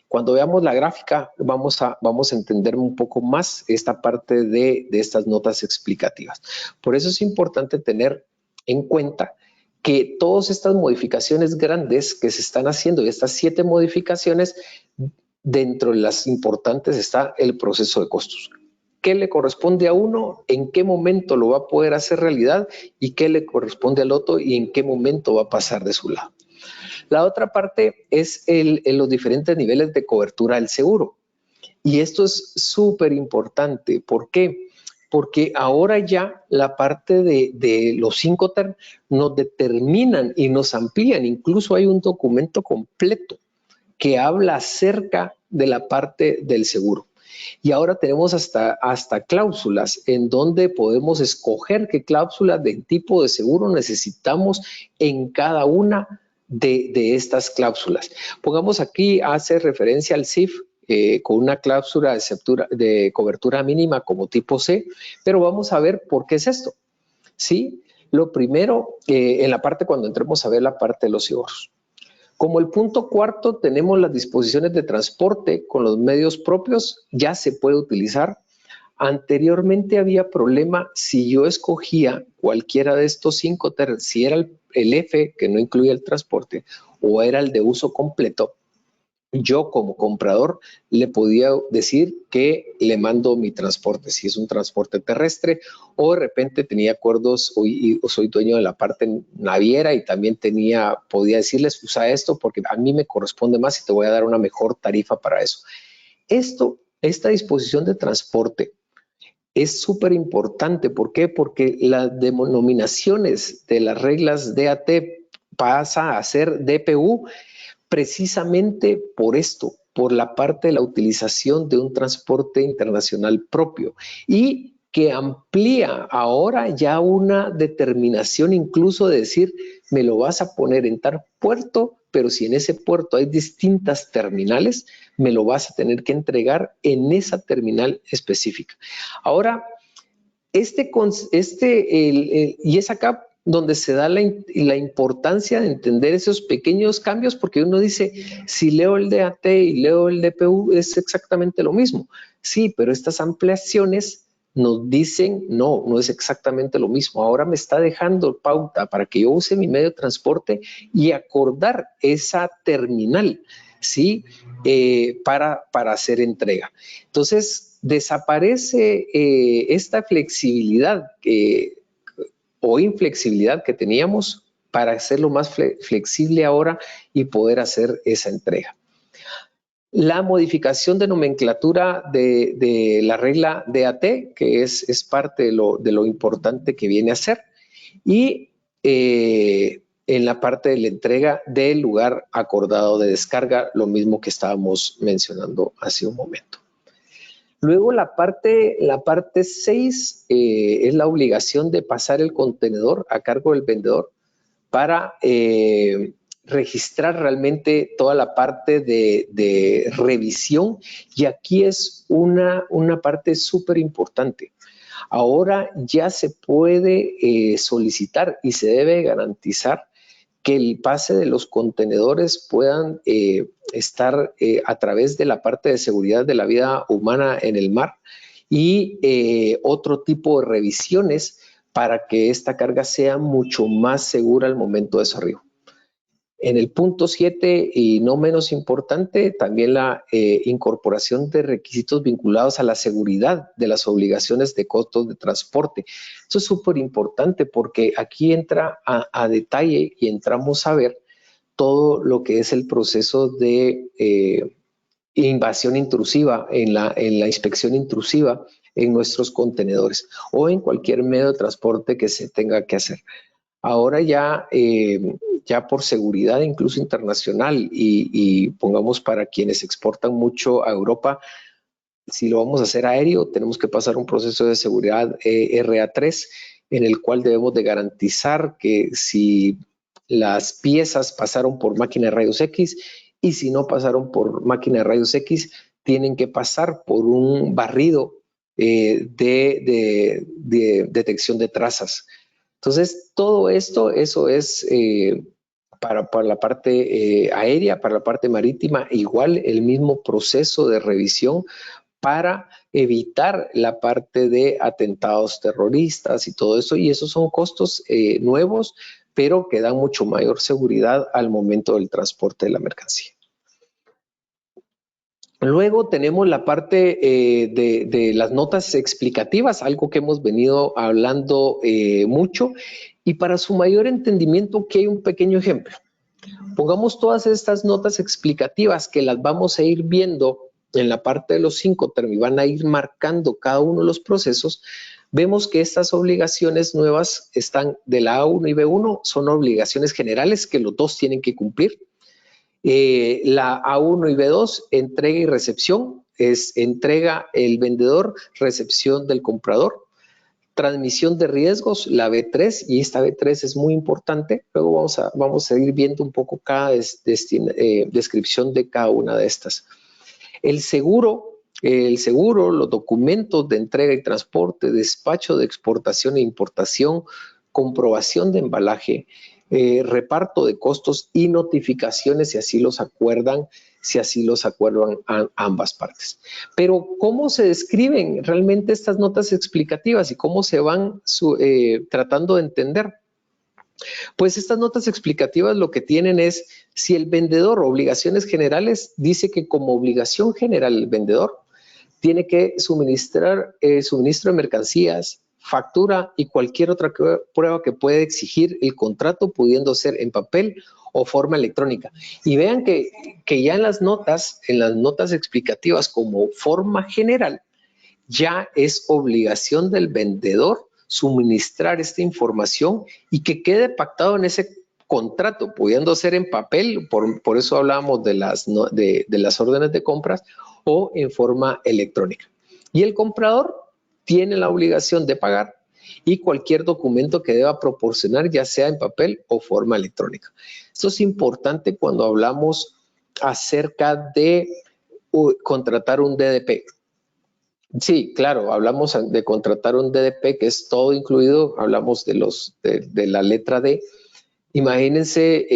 Cuando veamos la gráfica vamos a entender un poco más esta parte de estas notas explicativas. Por eso es importante tener en cuenta que todas estas modificaciones grandes que se están haciendo, y estas 7 modificaciones, dentro de las importantes está el proceso de costos. ¿Qué le corresponde a uno? ¿En qué momento lo va a poder hacer realidad? ¿Y qué le corresponde al otro? ¿Y en qué momento va a pasar de su lado? La otra parte es los diferentes niveles de cobertura del seguro. Y esto es súper importante. ¿Por qué? Porque ahora ya la parte de los Incoterm nos determinan y nos amplían. Incluso hay un documento completo que habla acerca de la parte del seguro. Y ahora tenemos hasta cláusulas en donde podemos escoger qué cláusulas de tipo de seguro necesitamos en cada una de estas cláusulas. Pongamos aquí, hace referencia al CIF, con una cláusula de cobertura mínima como tipo C, pero vamos a ver por qué es esto. ¿Sí? Lo primero, en la parte cuando entremos a ver la parte de los seguros. Como el punto cuarto tenemos las disposiciones de transporte con los medios propios, ya se puede utilizar. Anteriormente había problema si yo escogía cualquiera de estos Incoterm, si era el F, que no incluía el transporte, o era el de uso completo. Yo como comprador le podía decir que le mando mi transporte, si es un transporte terrestre, o de repente tenía acuerdos, o soy dueño de la parte naviera y también podía decirles, usa esto porque a mí me corresponde más y te voy a dar una mejor tarifa para eso. Esta disposición de transporte es súper importante. ¿Por qué? Porque las denominaciones de las reglas DAT pasa a ser DPU, precisamente por esto, por la parte de la utilización de un transporte internacional propio, y que amplía ahora ya una determinación incluso de decir, me lo vas a poner en tal puerto, pero si en ese puerto hay distintas terminales, me lo vas a tener que entregar en esa terminal específica. Ahora, y es acá donde se da la importancia de entender esos pequeños cambios, porque uno dice, si leo el DAT y leo el DPU es exactamente lo mismo. Sí, pero estas ampliaciones nos dicen, no es exactamente lo mismo. Ahora me está dejando pauta para que yo use mi medio de transporte y acordar esa terminal, ¿sí? Para hacer entrega. Entonces, desaparece esta flexibilidad o inflexibilidad que teníamos para hacerlo más flexible ahora y poder hacer esa entrega. La modificación de nomenclatura de la regla DAT, que es parte de lo importante que viene a ser, y en la parte de la entrega del lugar acordado de descarga, lo mismo que estábamos mencionando hace un momento. Luego la parte 6 es la obligación de pasar el contenedor a cargo del vendedor para registrar realmente toda la parte de revisión, y aquí es una parte súper importante. Ahora ya se puede solicitar y se debe garantizar que el pase de los contenedores puedan estar a través de la parte de seguridad de la vida humana en el mar y otro tipo de revisiones para que esta carga sea mucho más segura al momento de su arribo. En el punto 7, y no menos importante, también la incorporación de requisitos vinculados a la seguridad de las obligaciones de costos de transporte. Esto es súper importante porque aquí entra a detalle y entramos a ver todo lo que es el proceso de invasión intrusiva en la inspección intrusiva en nuestros contenedores o en cualquier medio de transporte que se tenga que hacer. Ahora ya por seguridad incluso internacional y pongamos para quienes exportan mucho a Europa, si lo vamos a hacer aéreo, tenemos que pasar un proceso de seguridad RA3 en el cual debemos de garantizar que si las piezas pasaron por máquina de rayos X y si no pasaron por máquina de rayos X, tienen que pasar por un barrido de detección de trazas. Entonces, todo esto, eso es para la parte aérea, para la parte marítima, igual el mismo proceso de revisión para evitar la parte de atentados terroristas y todo eso. Y esos son costos nuevos, pero que dan mucho mayor seguridad al momento del transporte de la mercancía. Luego tenemos la parte de las notas explicativas, algo que hemos venido hablando mucho, y para su mayor entendimiento, aquí hay un pequeño ejemplo. Pongamos todas estas notas explicativas que las vamos a ir viendo en la parte de los Incoterm y van a ir marcando cada uno de los procesos. Vemos que estas obligaciones nuevas están de la A1 y B1, son obligaciones generales que los dos tienen que cumplir. La A1 y B2, entrega y recepción, es entrega el vendedor, recepción del comprador. Transmisión de riesgos, la B3, y esta B3 es muy importante. Luego vamos a ir viendo un poco cada descripción de cada una de estas. El seguro, los documentos de entrega y transporte, despacho de exportación e importación, comprobación de embalaje, reparto de costos y notificaciones si así los acuerdan ambas partes. Pero ¿cómo se describen realmente estas notas explicativas y cómo se van tratando de entender? Pues estas notas explicativas lo que tienen es, si el vendedor, obligaciones generales, dice que como obligación general el vendedor tiene que suministrar suministro de mercancías, factura y cualquier otra prueba que pueda exigir el contrato, pudiendo ser en papel o forma electrónica. Y vean que ya en las notas explicativas como forma general, ya es obligación del vendedor suministrar esta información y que quede pactado en ese contrato, pudiendo ser en papel, por eso hablábamos de las órdenes de compras, o en forma electrónica. Y el comprador tiene la obligación de pagar y cualquier documento que deba proporcionar, ya sea en papel o forma electrónica. Esto es importante cuando hablamos acerca de contratar un DDP. Sí, claro, hablamos de contratar un DDP, que es todo incluido, hablamos de la letra D. Imagínense,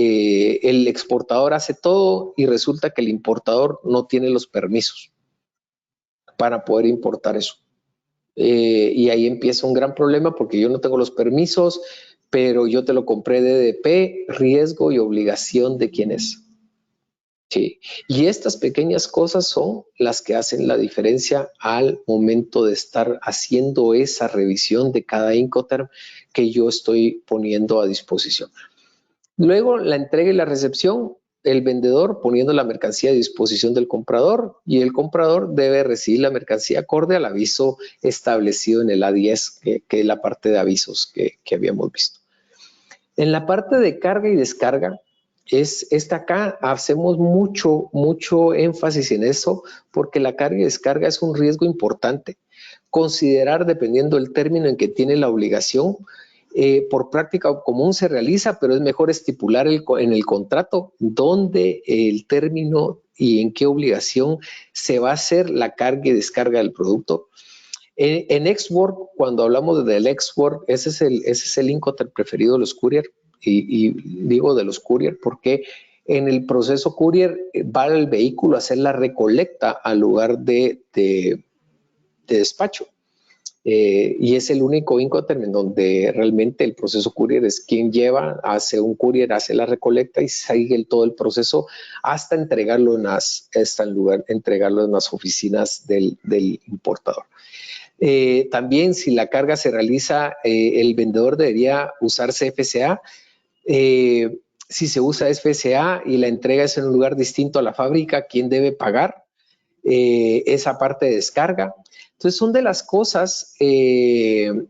el exportador hace todo y resulta que el importador no tiene los permisos para poder importar eso. Y ahí empieza un gran problema porque yo no tengo los permisos, pero yo te lo compré DDP, riesgo y obligación de quién es. Sí, y estas pequeñas cosas son las que hacen la diferencia al momento de estar haciendo esa revisión de cada Incoterm que yo estoy poniendo a disposición. Luego, la entrega y la recepción, el vendedor poniendo la mercancía a disposición del comprador y el comprador debe recibir la mercancía acorde al aviso establecido en el A10, que es la parte de avisos que habíamos visto. En la parte de carga y descarga, acá hacemos mucho énfasis en eso, porque la carga y descarga es un riesgo importante. Considerar, dependiendo del término en que tiene la obligación, por práctica común se realiza, pero es mejor estipular en el contrato dónde el término y en qué obligación se va a hacer la carga y descarga del producto. En Xwork, cuando hablamos del Xwork, ese es el Incoterm preferido de los courier, y digo de los courier porque en el proceso courier va el vehículo a hacer la recolecta al lugar de despacho. Y es el único Incoterm en donde realmente el proceso courier es quien lleva, hace un courier, hace la recolecta y sigue todo el proceso hasta entregarlo en las oficinas del importador. También si la carga se realiza, el vendedor debería usar CFCA. Si se usa FCA y la entrega es en un lugar distinto a la fábrica, ¿quién debe pagar esa parte de descarga? Entonces son de las cosas que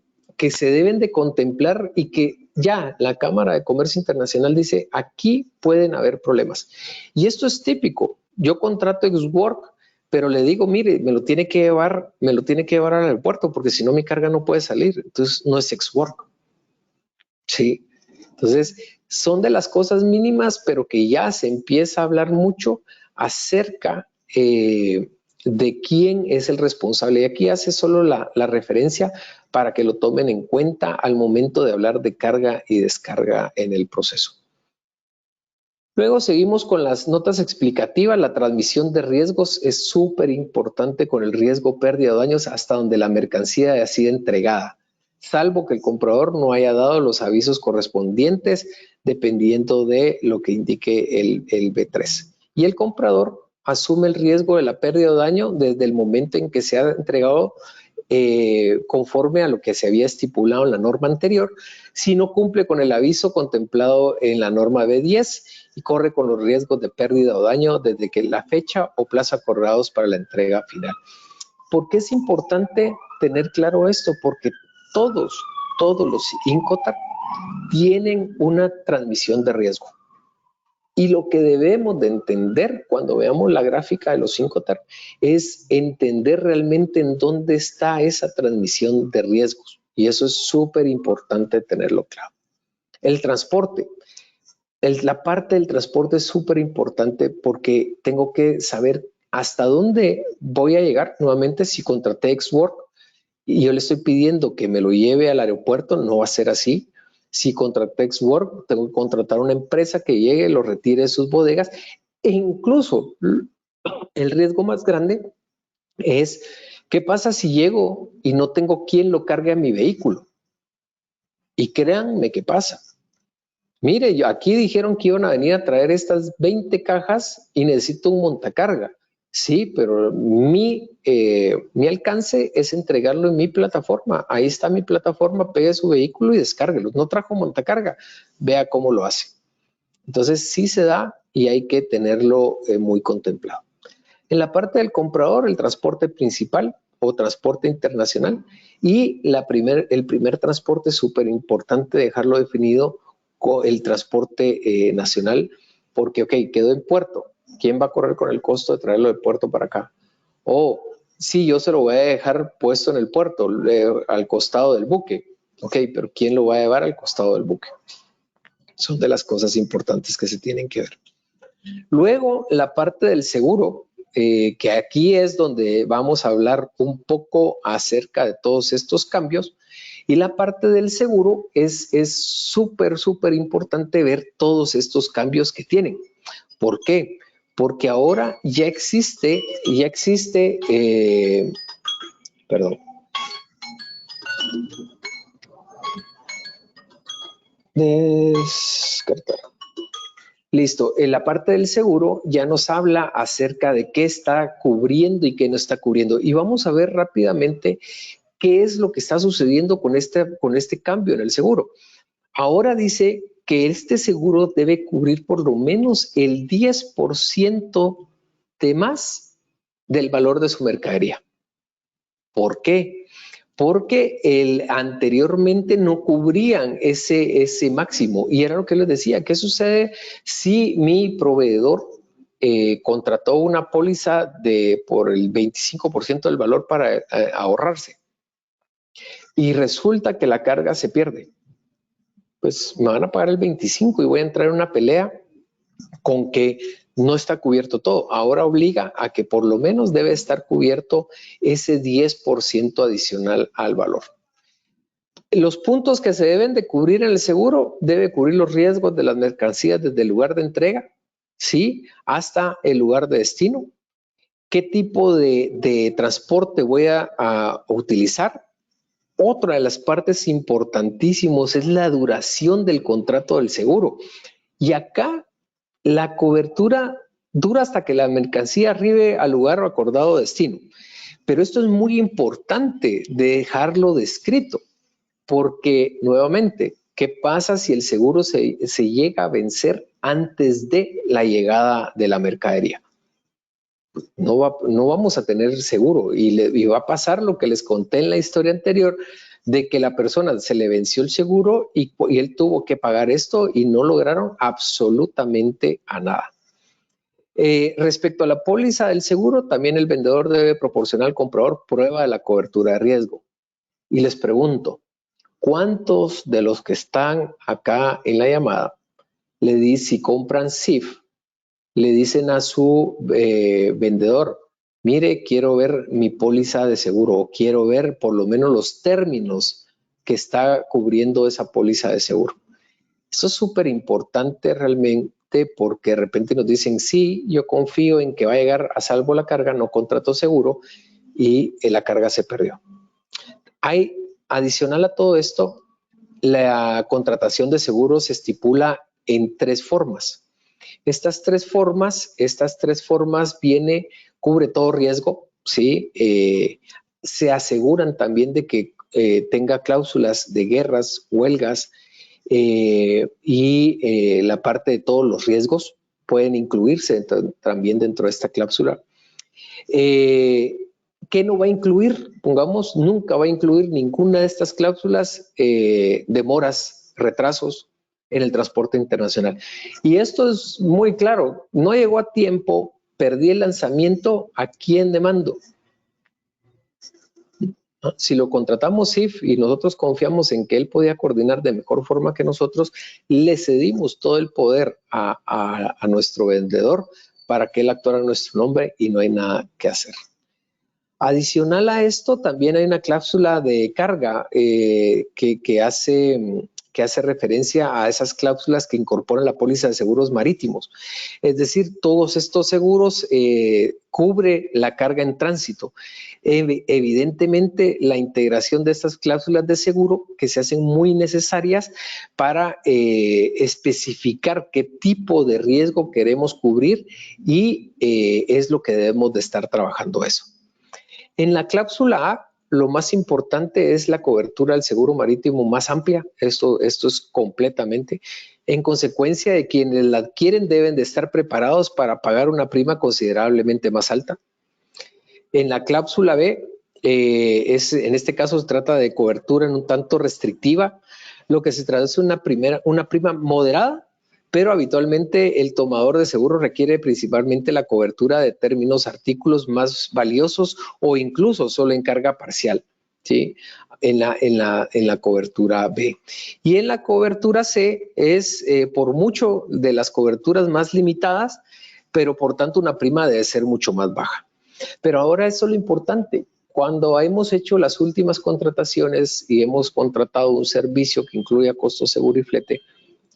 se deben de contemplar y que ya la Cámara de Comercio Internacional dice, aquí pueden haber problemas. Y esto es típico. Yo contrato Xwork, pero le digo, mire, me lo tiene que llevar al aeropuerto porque si no mi carga no puede salir. Entonces no es Xwork. Sí. Entonces son de las cosas mínimas, pero que ya se empieza a hablar mucho acerca de quién es el responsable. Y aquí hace solo la referencia para que lo tomen en cuenta al momento de hablar de carga y descarga en el proceso. Luego seguimos con las notas explicativas. La transmisión de riesgos es súper importante con el riesgo pérdida o daños hasta donde la mercancía haya sido entregada, salvo que el comprador no haya dado los avisos correspondientes dependiendo de lo que indique el B3. Y el comprador asume el riesgo de la pérdida o daño desde el momento en que se ha entregado conforme a lo que se había estipulado en la norma anterior, si no cumple con el aviso contemplado en la norma B10 y corre con los riesgos de pérdida o daño desde que la fecha o plazo acordados para la entrega final. ¿Por qué es importante tener claro esto? Porque todos los Incoterm tienen una transmisión de riesgo. Y lo que debemos de entender cuando veamos la gráfica de los Incoterm es entender realmente en dónde está esa transmisión de riesgos. Y eso es súper importante tenerlo claro. El transporte. La parte del transporte es súper importante porque tengo que saber hasta dónde voy a llegar. Nuevamente, si contraté Xwork y yo le estoy pidiendo que me lo lleve al aeropuerto, no va a ser así. Si contraté Xwork, tengo que contratar una empresa que llegue, lo retire de sus bodegas. E incluso el riesgo más grande es, ¿qué pasa si llego y no tengo quien lo cargue a mi vehículo? Y créanme qué pasa. Mire, aquí dijeron que iban a venir a traer estas 20 cajas y necesito un montacarga. Sí, pero mi alcance es entregarlo en mi plataforma. Ahí está mi plataforma, pegue su vehículo y descárguelo. No trajo montacarga, vea cómo lo hace. Entonces sí se da y hay que tenerlo muy contemplado. En la parte del comprador, el transporte principal o transporte internacional y el primer transporte es súper importante dejarlo definido con el transporte nacional porque, ok, quedó en puerto. ¿Quién va a correr con el costo de traerlo de puerto para acá? O sí, yo se lo voy a dejar puesto en el puerto, al costado del buque. Ok, pero ¿quién lo va a llevar al costado del buque? Son de las cosas importantes que se tienen que ver. Luego, la parte del seguro, que aquí es donde vamos a hablar un poco acerca de todos estos cambios. Y la parte del seguro es súper importante ver todos estos cambios que tienen. ¿Por qué? Porque ahora ya existe, perdón. Descartar. Listo, en la parte del seguro ya nos habla acerca de qué está cubriendo y qué no está cubriendo. Y vamos a ver rápidamente qué es lo que está sucediendo con este cambio en el seguro. Ahora dice que este seguro debe cubrir por lo menos el 10% de más del valor de su mercadería. ¿Por qué? porque anteriormente no cubrían ese máximo. Y era lo que les decía, ¿qué sucede si mi proveedor contrató una póliza por el 25% del valor para ahorrarse? Y resulta que la carga se pierde. Pues me van a pagar el 25 y voy a entrar en una pelea con que no está cubierto todo. Ahora obliga a que por lo menos debe estar cubierto ese 10% adicional al valor. Los puntos que se deben de cubrir en el seguro, debe cubrir los riesgos de las mercancías desde el lugar de entrega, ¿sí? Hasta el lugar de destino. ¿Qué tipo de transporte voy a utilizar? Otra de las partes importantísimas es la duración del contrato del seguro. Y acá la cobertura dura hasta que la mercancía arribe al lugar o acordado destino. Pero esto es muy importante de dejarlo descrito, porque nuevamente, ¿qué pasa si el seguro se llega a vencer antes de la llegada de la mercadería? No vamos a tener seguro y va a pasar lo que les conté en la historia anterior, de que la persona se le venció el seguro y él tuvo que pagar esto y no lograron absolutamente a nada. Respecto a la póliza del seguro, también el vendedor debe proporcionar al comprador prueba de la cobertura de riesgo. Y les pregunto, ¿cuántos de los que están acá en la llamada le dicen, si compran CIF, le dicen a su vendedor, mire, quiero ver mi póliza de seguro o quiero ver por lo menos los términos que está cubriendo esa póliza de seguro? Esto es súper importante realmente, porque de repente nos dicen, sí, yo confío en que va a llegar a salvo la carga, no contrato seguro y la carga se perdió. Hay, adicional a todo esto, la contratación de seguros se estipula en 3 formas. Estas tres formas cubre todo riesgo, ¿sí? Se aseguran también de que tenga cláusulas de guerras, huelgas, y la parte de todos los riesgos pueden incluirse también dentro de esta cláusula. ¿Qué no va a incluir? Pongamos, nunca va a incluir ninguna de estas cláusulas demoras, retrasos en el transporte internacional. Y esto es muy claro, no llegó a tiempo, perdí el lanzamiento, ¿a quién demando? Si lo contratamos CIF y nosotros confiamos en que él podía coordinar de mejor forma que nosotros, le cedimos todo el poder a nuestro vendedor para que él actuara en nuestro nombre y no hay nada que hacer. Adicional a esto, también hay una cláusula de carga que hace referencia a esas cláusulas que incorporan la póliza de seguros marítimos. Es decir, todos estos seguros cubre la carga en tránsito. Evidentemente, la integración de estas cláusulas de seguro que se hacen muy necesarias para especificar qué tipo de riesgo queremos cubrir y es lo que debemos de estar trabajando eso. En la cláusula A, lo más importante es la cobertura del seguro marítimo más amplia. Esto es completamente. En consecuencia de quienes la adquieren deben de estar preparados para pagar una prima considerablemente más alta. En la cláusula B, en este caso se trata de cobertura en un tanto restrictiva, lo que se traduce en una prima moderada, pero habitualmente el tomador de seguro requiere principalmente la cobertura de determinados artículos más valiosos o incluso solo en carga parcial, ¿sí? En la cobertura B. Y en la cobertura C es por mucho de las coberturas más limitadas, pero por tanto una prima debe ser mucho más baja. Pero ahora eso es lo importante. Cuando hemos hecho las últimas contrataciones y hemos contratado un servicio que incluya costo, seguro y flete,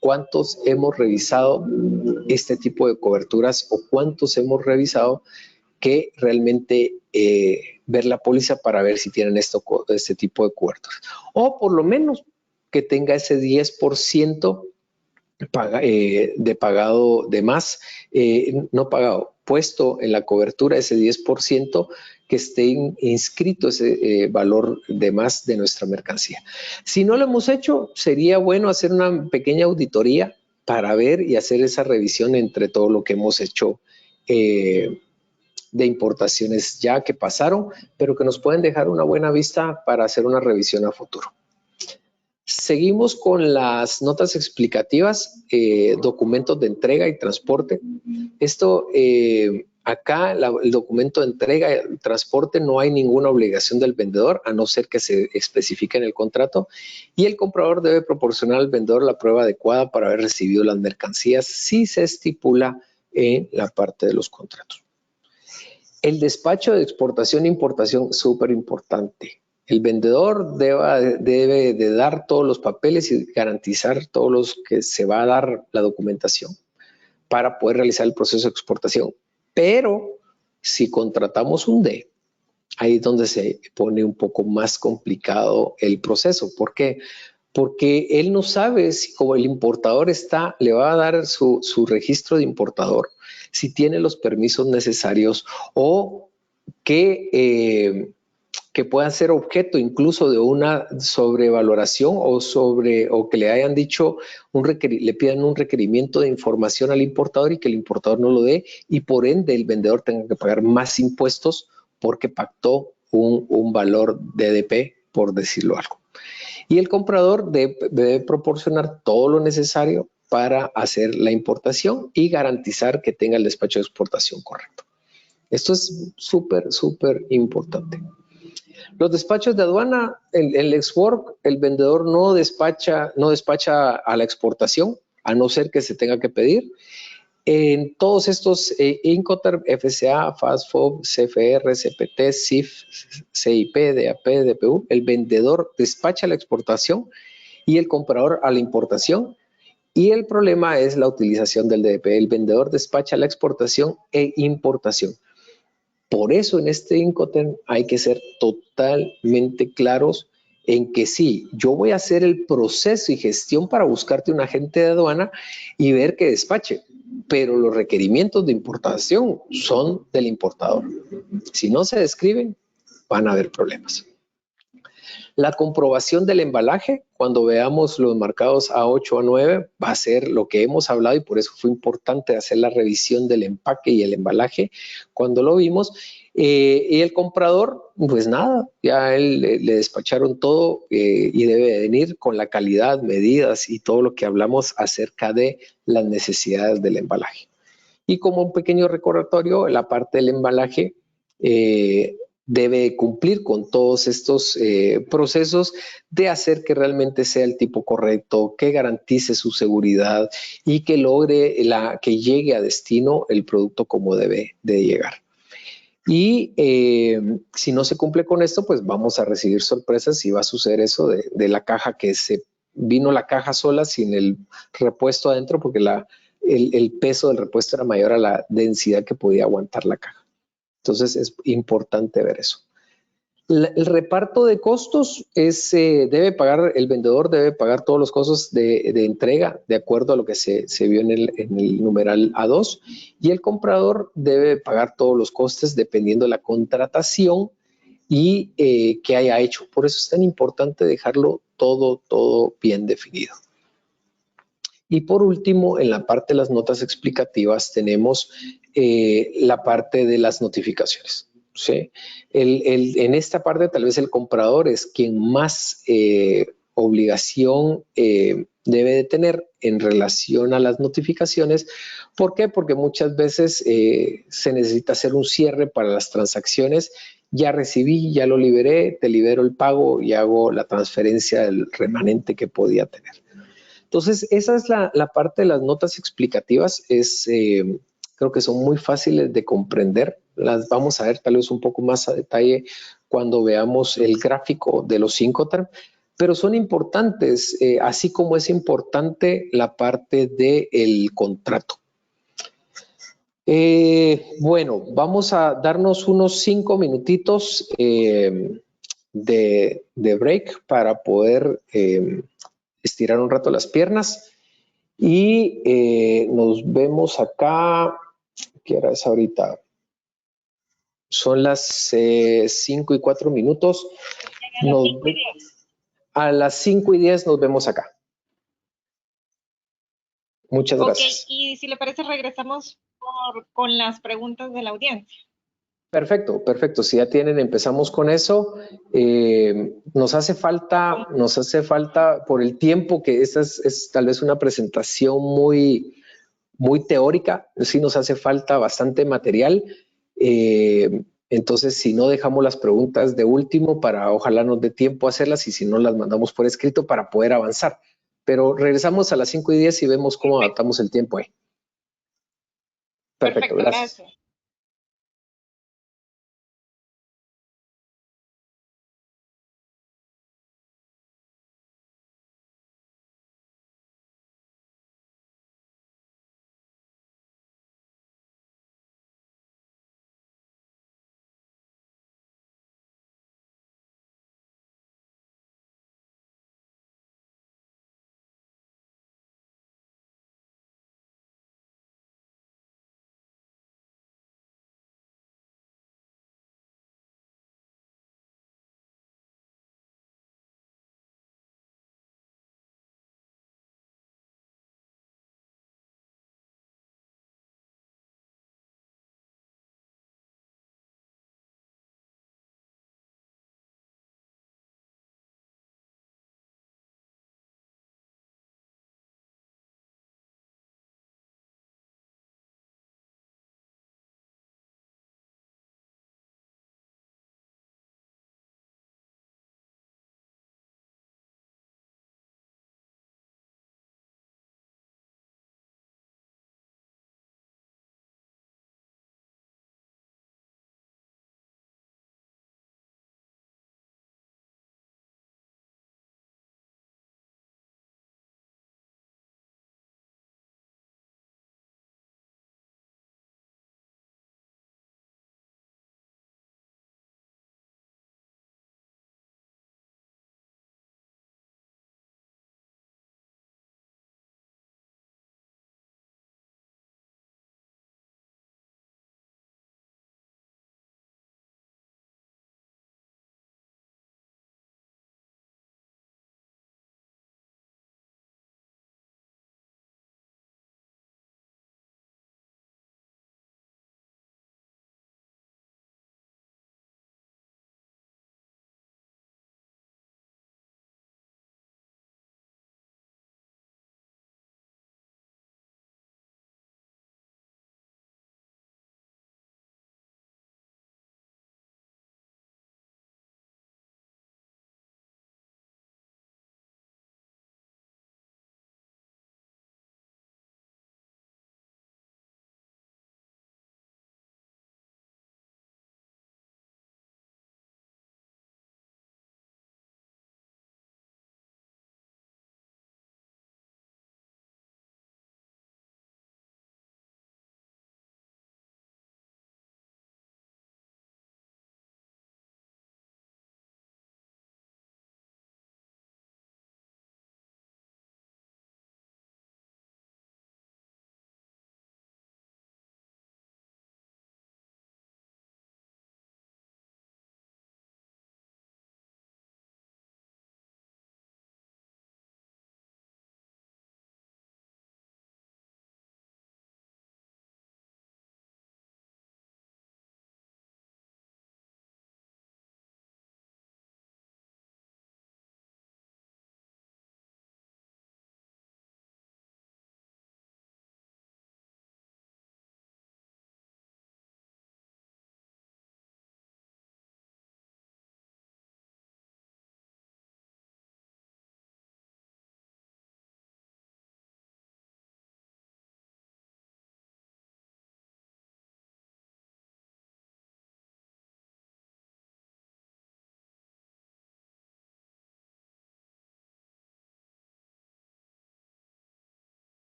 ¿cuántos hemos revisado este tipo de coberturas o cuántos hemos revisado que realmente ver la póliza para ver si tienen este tipo de coberturas? O por lo menos que tenga ese 10% de pagado de más, no pagado, puesto en la cobertura ese 10% que esté inscrito ese valor de más de nuestra mercancía. Si no lo hemos hecho, sería bueno hacer una pequeña auditoría para ver y hacer esa revisión entre todo lo que hemos hecho de importaciones ya que pasaron, pero que nos pueden dejar una buena vista para hacer una revisión a futuro. Seguimos con las notas explicativas, documentos de entrega y transporte. Esto, acá el documento de entrega y transporte no hay ninguna obligación del vendedor, a no ser que se especifique en el contrato, y el comprador debe proporcionar al vendedor la prueba adecuada para haber recibido las mercancías si se estipula en la parte de los contratos. El despacho de exportación e importación, súper importante. El vendedor debe de dar todos los papeles y garantizar todos los que se va a dar la documentación para poder realizar el proceso de exportación. Pero si contratamos un D, ahí es donde se pone un poco más complicado el proceso. ¿Por qué? Porque él no sabe si como el importador le va a dar su registro de importador, si tiene los permisos necesarios o que puedan ser objeto incluso de una sobrevaloración o que le hayan dicho, le pidan un requerimiento de información al importador y que el importador no lo dé y por ende el vendedor tenga que pagar más impuestos porque pactó un valor DDP, por decirlo algo. Y el comprador debe proporcionar todo lo necesario para hacer la importación y garantizar que tenga el despacho de exportación correcto. Esto es súper, súper importante. Los despachos de aduana, el ex-work, el vendedor no despacha a la exportación, a no ser que se tenga que pedir. En todos estos Incoterm, FCA, FASFOB, CFR, CPT, CIF, CIP, DAP, DPU, el vendedor despacha a la exportación y el comprador a la importación. Y el problema es la utilización del DDP. El vendedor despacha la exportación e importación. Por eso en este Incoterm hay que ser totalmente claros en que sí, yo voy a hacer el proceso y gestión para buscarte un agente de aduana y ver que despache, pero los requerimientos de importación son del importador. Si no se describen, van a haber problemas. La comprobación del embalaje, cuando veamos los marcados A8, A9, va a ser lo que hemos hablado y por eso fue importante hacer la revisión del empaque y el embalaje cuando lo vimos. Y el comprador, pues nada, ya él le despacharon todo y debe venir con la calidad, medidas y todo lo que hablamos acerca de las necesidades del embalaje. Y como un pequeño recordatorio, la parte del embalaje debe cumplir con todos estos procesos de hacer que realmente sea el tipo correcto, que garantice su seguridad y que logre que llegue a destino el producto como debe de llegar. Y si no se cumple con esto, pues vamos a recibir sorpresas y va a suceder eso de la caja que vino la caja sola sin el repuesto adentro porque el peso del repuesto era mayor a la densidad que podía aguantar la caja. Entonces es importante ver eso. El reparto de costos el vendedor debe pagar todos los costos de entrega de acuerdo a lo que se vio en el numeral A2 y el comprador debe pagar todos los costes dependiendo de la contratación y que haya hecho. Por eso es tan importante dejarlo todo bien definido. Y por último, en la parte de las notas explicativas tenemos la parte de las notificaciones. ¿Sí? En esta parte tal vez el comprador es quien más obligación debe de tener en relación a las notificaciones. ¿Por qué? Porque muchas veces se necesita hacer un cierre para las transacciones. Ya recibí, ya lo liberé, te libero el pago y hago la transferencia del remanente que podía tener. Entonces, esa es la parte de las notas explicativas. Creo que son muy fáciles de comprender. Las vamos a ver tal vez un poco más a detalle cuando veamos el gráfico de los Incoterm, pero son importantes, así como es importante la parte del contrato. Bueno, vamos a darnos unos 5 minutitos de break para poder estirar un rato las piernas y nos vemos acá. ¿Qué hora es ahorita? Son las 5 y 4 minutos. A las 5 y 10 nos vemos acá. Muchas gracias. Y si le parece, regresamos con las preguntas de la audiencia. Perfecto, perfecto. Si ya tienen, empezamos con eso. Nos hace falta por el tiempo que esta es tal vez una presentación muy teórica. Sí nos hace falta bastante material. Entonces, si no dejamos las preguntas de último para ojalá nos dé tiempo a hacerlas y si no las mandamos por escrito para poder avanzar. Pero regresamos a las 5:10 y vemos cómo Perfecto, adaptamos el tiempo ahí. Perfecto, perfecto, gracias. gracias.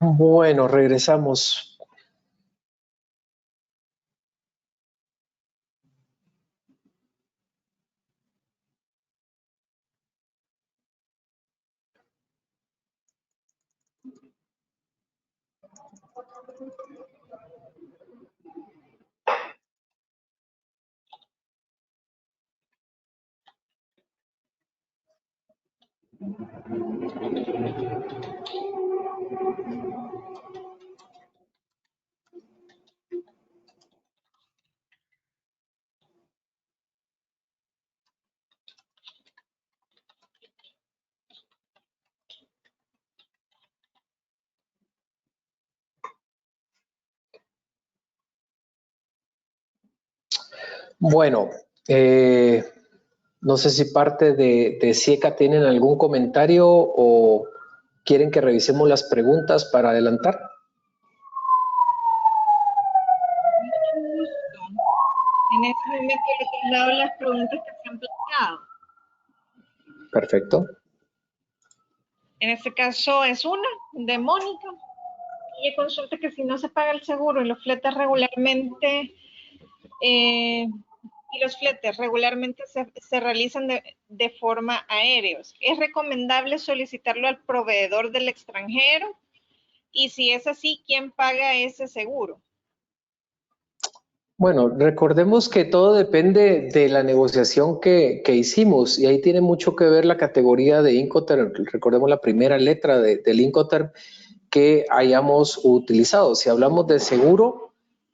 Bueno, regresamos. Bueno, no sé si parte de Sieca tienen algún comentario o quieren que revisemos las preguntas para adelantar. Mucho gusto. En este momento he trasladado las preguntas que se han planteado. Perfecto. En este caso es una de Mónica. Ella consulta que si no se paga el seguro y los fletes regularmente se realizan de forma aéreos, ¿es recomendable solicitarlo al proveedor del extranjero? Y si es así, ¿quién paga ese seguro? Bueno, recordemos que todo depende de la negociación que hicimos y ahí tiene mucho que ver la categoría de Incoterm. Recordemos la primera letra del Incoterm que hayamos utilizado. Si hablamos de seguro,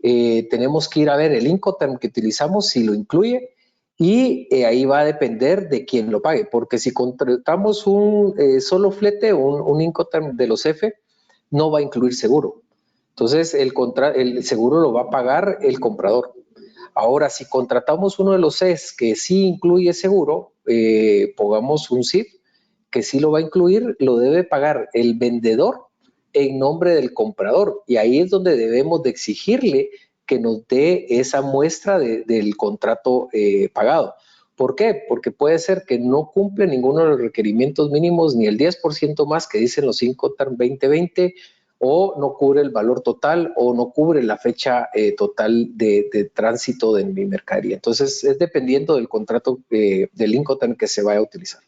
tenemos que ir a ver el Incoterm que utilizamos, si lo incluye, y ahí va a depender de quién lo pague, porque si contratamos un solo flete, un Incoterm de los F, no va a incluir seguro. Entonces, el seguro lo va a pagar el comprador. Ahora, si contratamos uno de los Cs que sí incluye seguro, pongamos un SIF, que sí lo va a incluir, lo debe pagar el vendedor en nombre del comprador. Y ahí es donde debemos de exigirle que nos dé esa muestra del contrato pagado. ¿Por qué? Porque puede ser que no cumple ninguno de los requerimientos mínimos, ni el 10% más que dicen los Incoterm 2020, o no cubre el valor total, o no cubre la fecha total de tránsito de mi mercadería. Entonces, es dependiendo del contrato del Incoterm que se vaya a utilizar.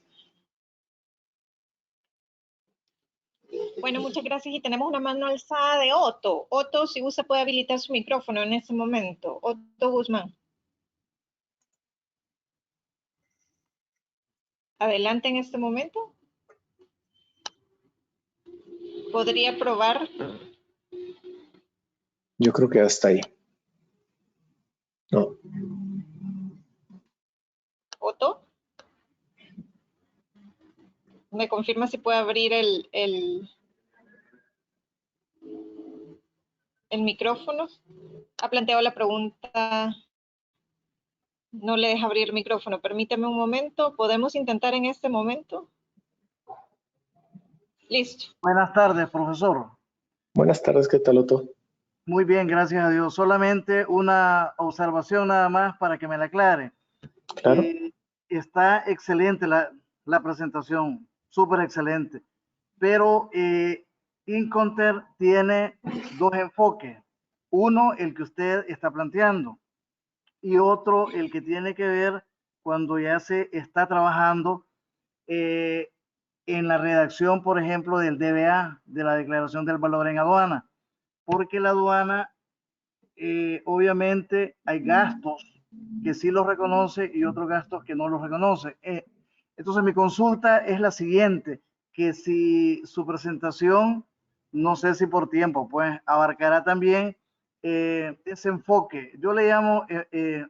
Bueno, muchas gracias. Y tenemos una mano alzada de Otto. Otto, si usted puede habilitar su micrófono en este momento. Otto Guzmán. Adelante en este momento. ¿Podría probar? Yo creo que hasta ahí. No. Otto. ¿Me confirma si puede abrir el micrófono? Ha planteado la pregunta. No le deja abrir el micrófono. Permítame un momento. ¿Podemos intentar en este momento? Listo. Buenas tardes, profesor. Buenas tardes, ¿qué tal, Otto? Muy bien, gracias a Dios. Solamente una observación nada más para que me la aclare. Claro. Está excelente la presentación, súper excelente. Pero Incoterm tiene dos enfoques. Uno, el que usted está planteando, y otro, el que tiene que ver cuando ya se está trabajando en la redacción, por ejemplo, del DBA, de la Declaración del Valor en Aduana. Porque la aduana, obviamente, hay gastos que sí los reconoce y otros gastos que no los reconoce. Entonces, mi consulta es la siguiente, que si su presentación, no sé si por tiempo, pues abarcará también ese enfoque. Yo le llamo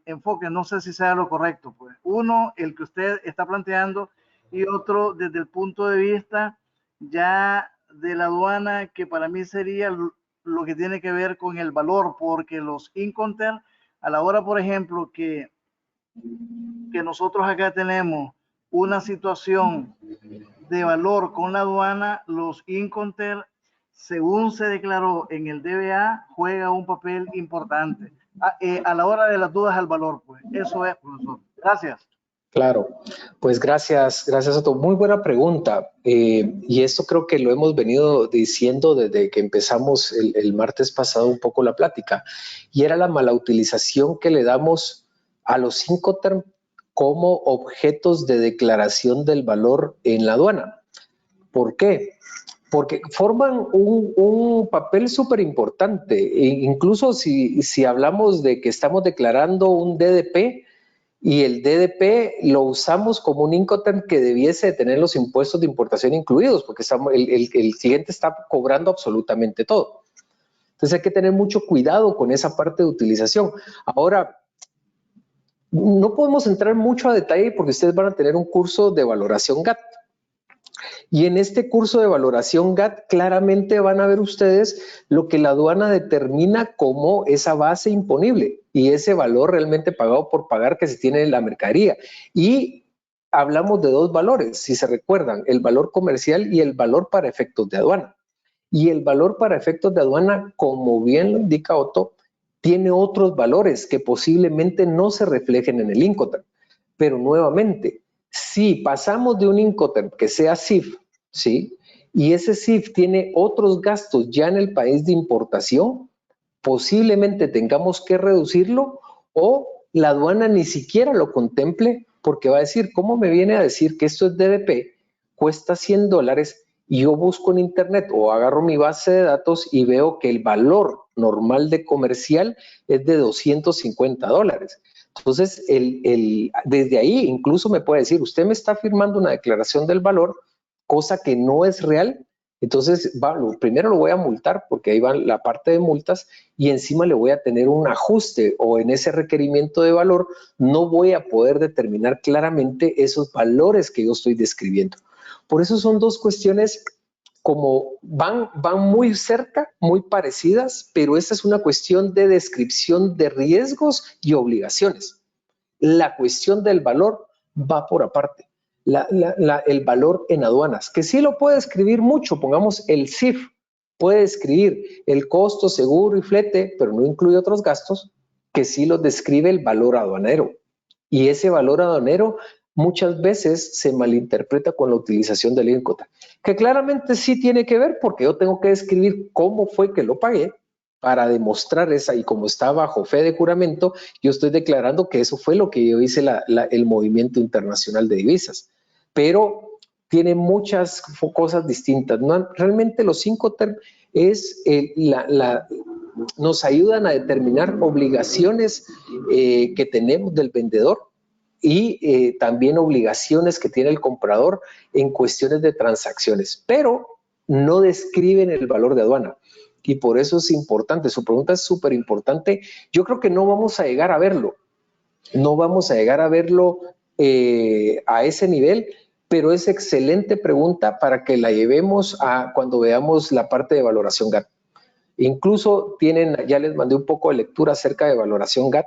enfoque, no sé si sea lo correcto, pues. Uno, el que usted está planteando, y otro desde el punto de vista ya de la aduana, que para mí sería lo que tiene que ver con el valor, porque los Incoterm, a la hora, por ejemplo, que nosotros acá tenemos una situación de valor con la aduana, los Incoterm, según se declaró en el DBA, juega un papel importante a la hora de las dudas al valor. Pues eso es, profesor. Gracias. Claro, pues gracias a todos. Muy buena pregunta. Y esto creo que lo hemos venido diciendo desde que empezamos el martes pasado un poco la plática. Y era la mala utilización que le damos a los Incoterm como objetos de declaración del valor en la aduana. ¿Por qué? Porque forman un papel súper importante. Incluso si hablamos de que estamos declarando un DDP, y el DDP lo usamos como un Incoterm que debiese tener los impuestos de importación incluidos, porque el cliente está cobrando absolutamente todo. Entonces hay que tener mucho cuidado con esa parte de utilización. Ahora, no podemos entrar mucho a detalle porque ustedes van a tener un curso de valoración GAT. Y en este curso de valoración GAT claramente van a ver ustedes lo que la aduana determina como esa base imponible y ese valor realmente pagado por pagar que se tiene en la mercadería. Y hablamos de dos valores, si se recuerdan, el valor comercial y el valor para efectos de aduana. Y el valor para efectos de aduana, como bien lo indica Otto, tiene otros valores que posiblemente no se reflejen en el Incoterm. Pero nuevamente, si pasamos de un Incoterm que sea CIF, ¿sí? Y ese CIF tiene otros gastos ya en el país de importación, posiblemente tengamos que reducirlo o la aduana ni siquiera lo contemple porque va a decir, ¿cómo me viene a decir que esto es DDP? Cuesta $100 y yo busco en internet o agarro mi base de datos y veo que el valor normal de comercial es de $250. Entonces, desde ahí incluso me puede decir, usted me está firmando una declaración del valor, cosa que no es real. Entonces, primero lo voy a multar porque ahí va la parte de multas y encima le voy a tener un ajuste o en ese requerimiento de valor no voy a poder determinar claramente esos valores que yo estoy describiendo. Por eso son dos cuestiones como van muy cerca, muy parecidas, pero esta es una cuestión de descripción de riesgos y obligaciones. La cuestión del valor va por aparte. El valor en aduanas, que sí lo puede escribir mucho, pongamos el CIF, puede escribir el costo, seguro y flete, pero no incluye otros gastos, que sí los describe el valor aduanero. Y ese valor aduanero muchas veces se malinterpreta con la utilización del Incoterm, que claramente sí tiene que ver porque yo tengo que describir cómo fue que lo pagué para demostrar esa, y como está bajo fe de juramento, yo estoy declarando que eso fue lo que yo hice el movimiento internacional de divisas. Pero tiene muchas cosas distintas. No, realmente los Incoterm nos ayudan a determinar obligaciones que tenemos del vendedor y también obligaciones que tiene el comprador en cuestiones de transacciones, pero no describen el valor de aduana. Y por eso es importante, su pregunta es súper importante. Yo creo que no vamos a llegar a verlo, no vamos a llegar a verlo a ese nivel, pero es excelente pregunta para que la llevemos a cuando veamos la parte de valoración GAT. Incluso ya les mandé un poco de lectura acerca de valoración GAT,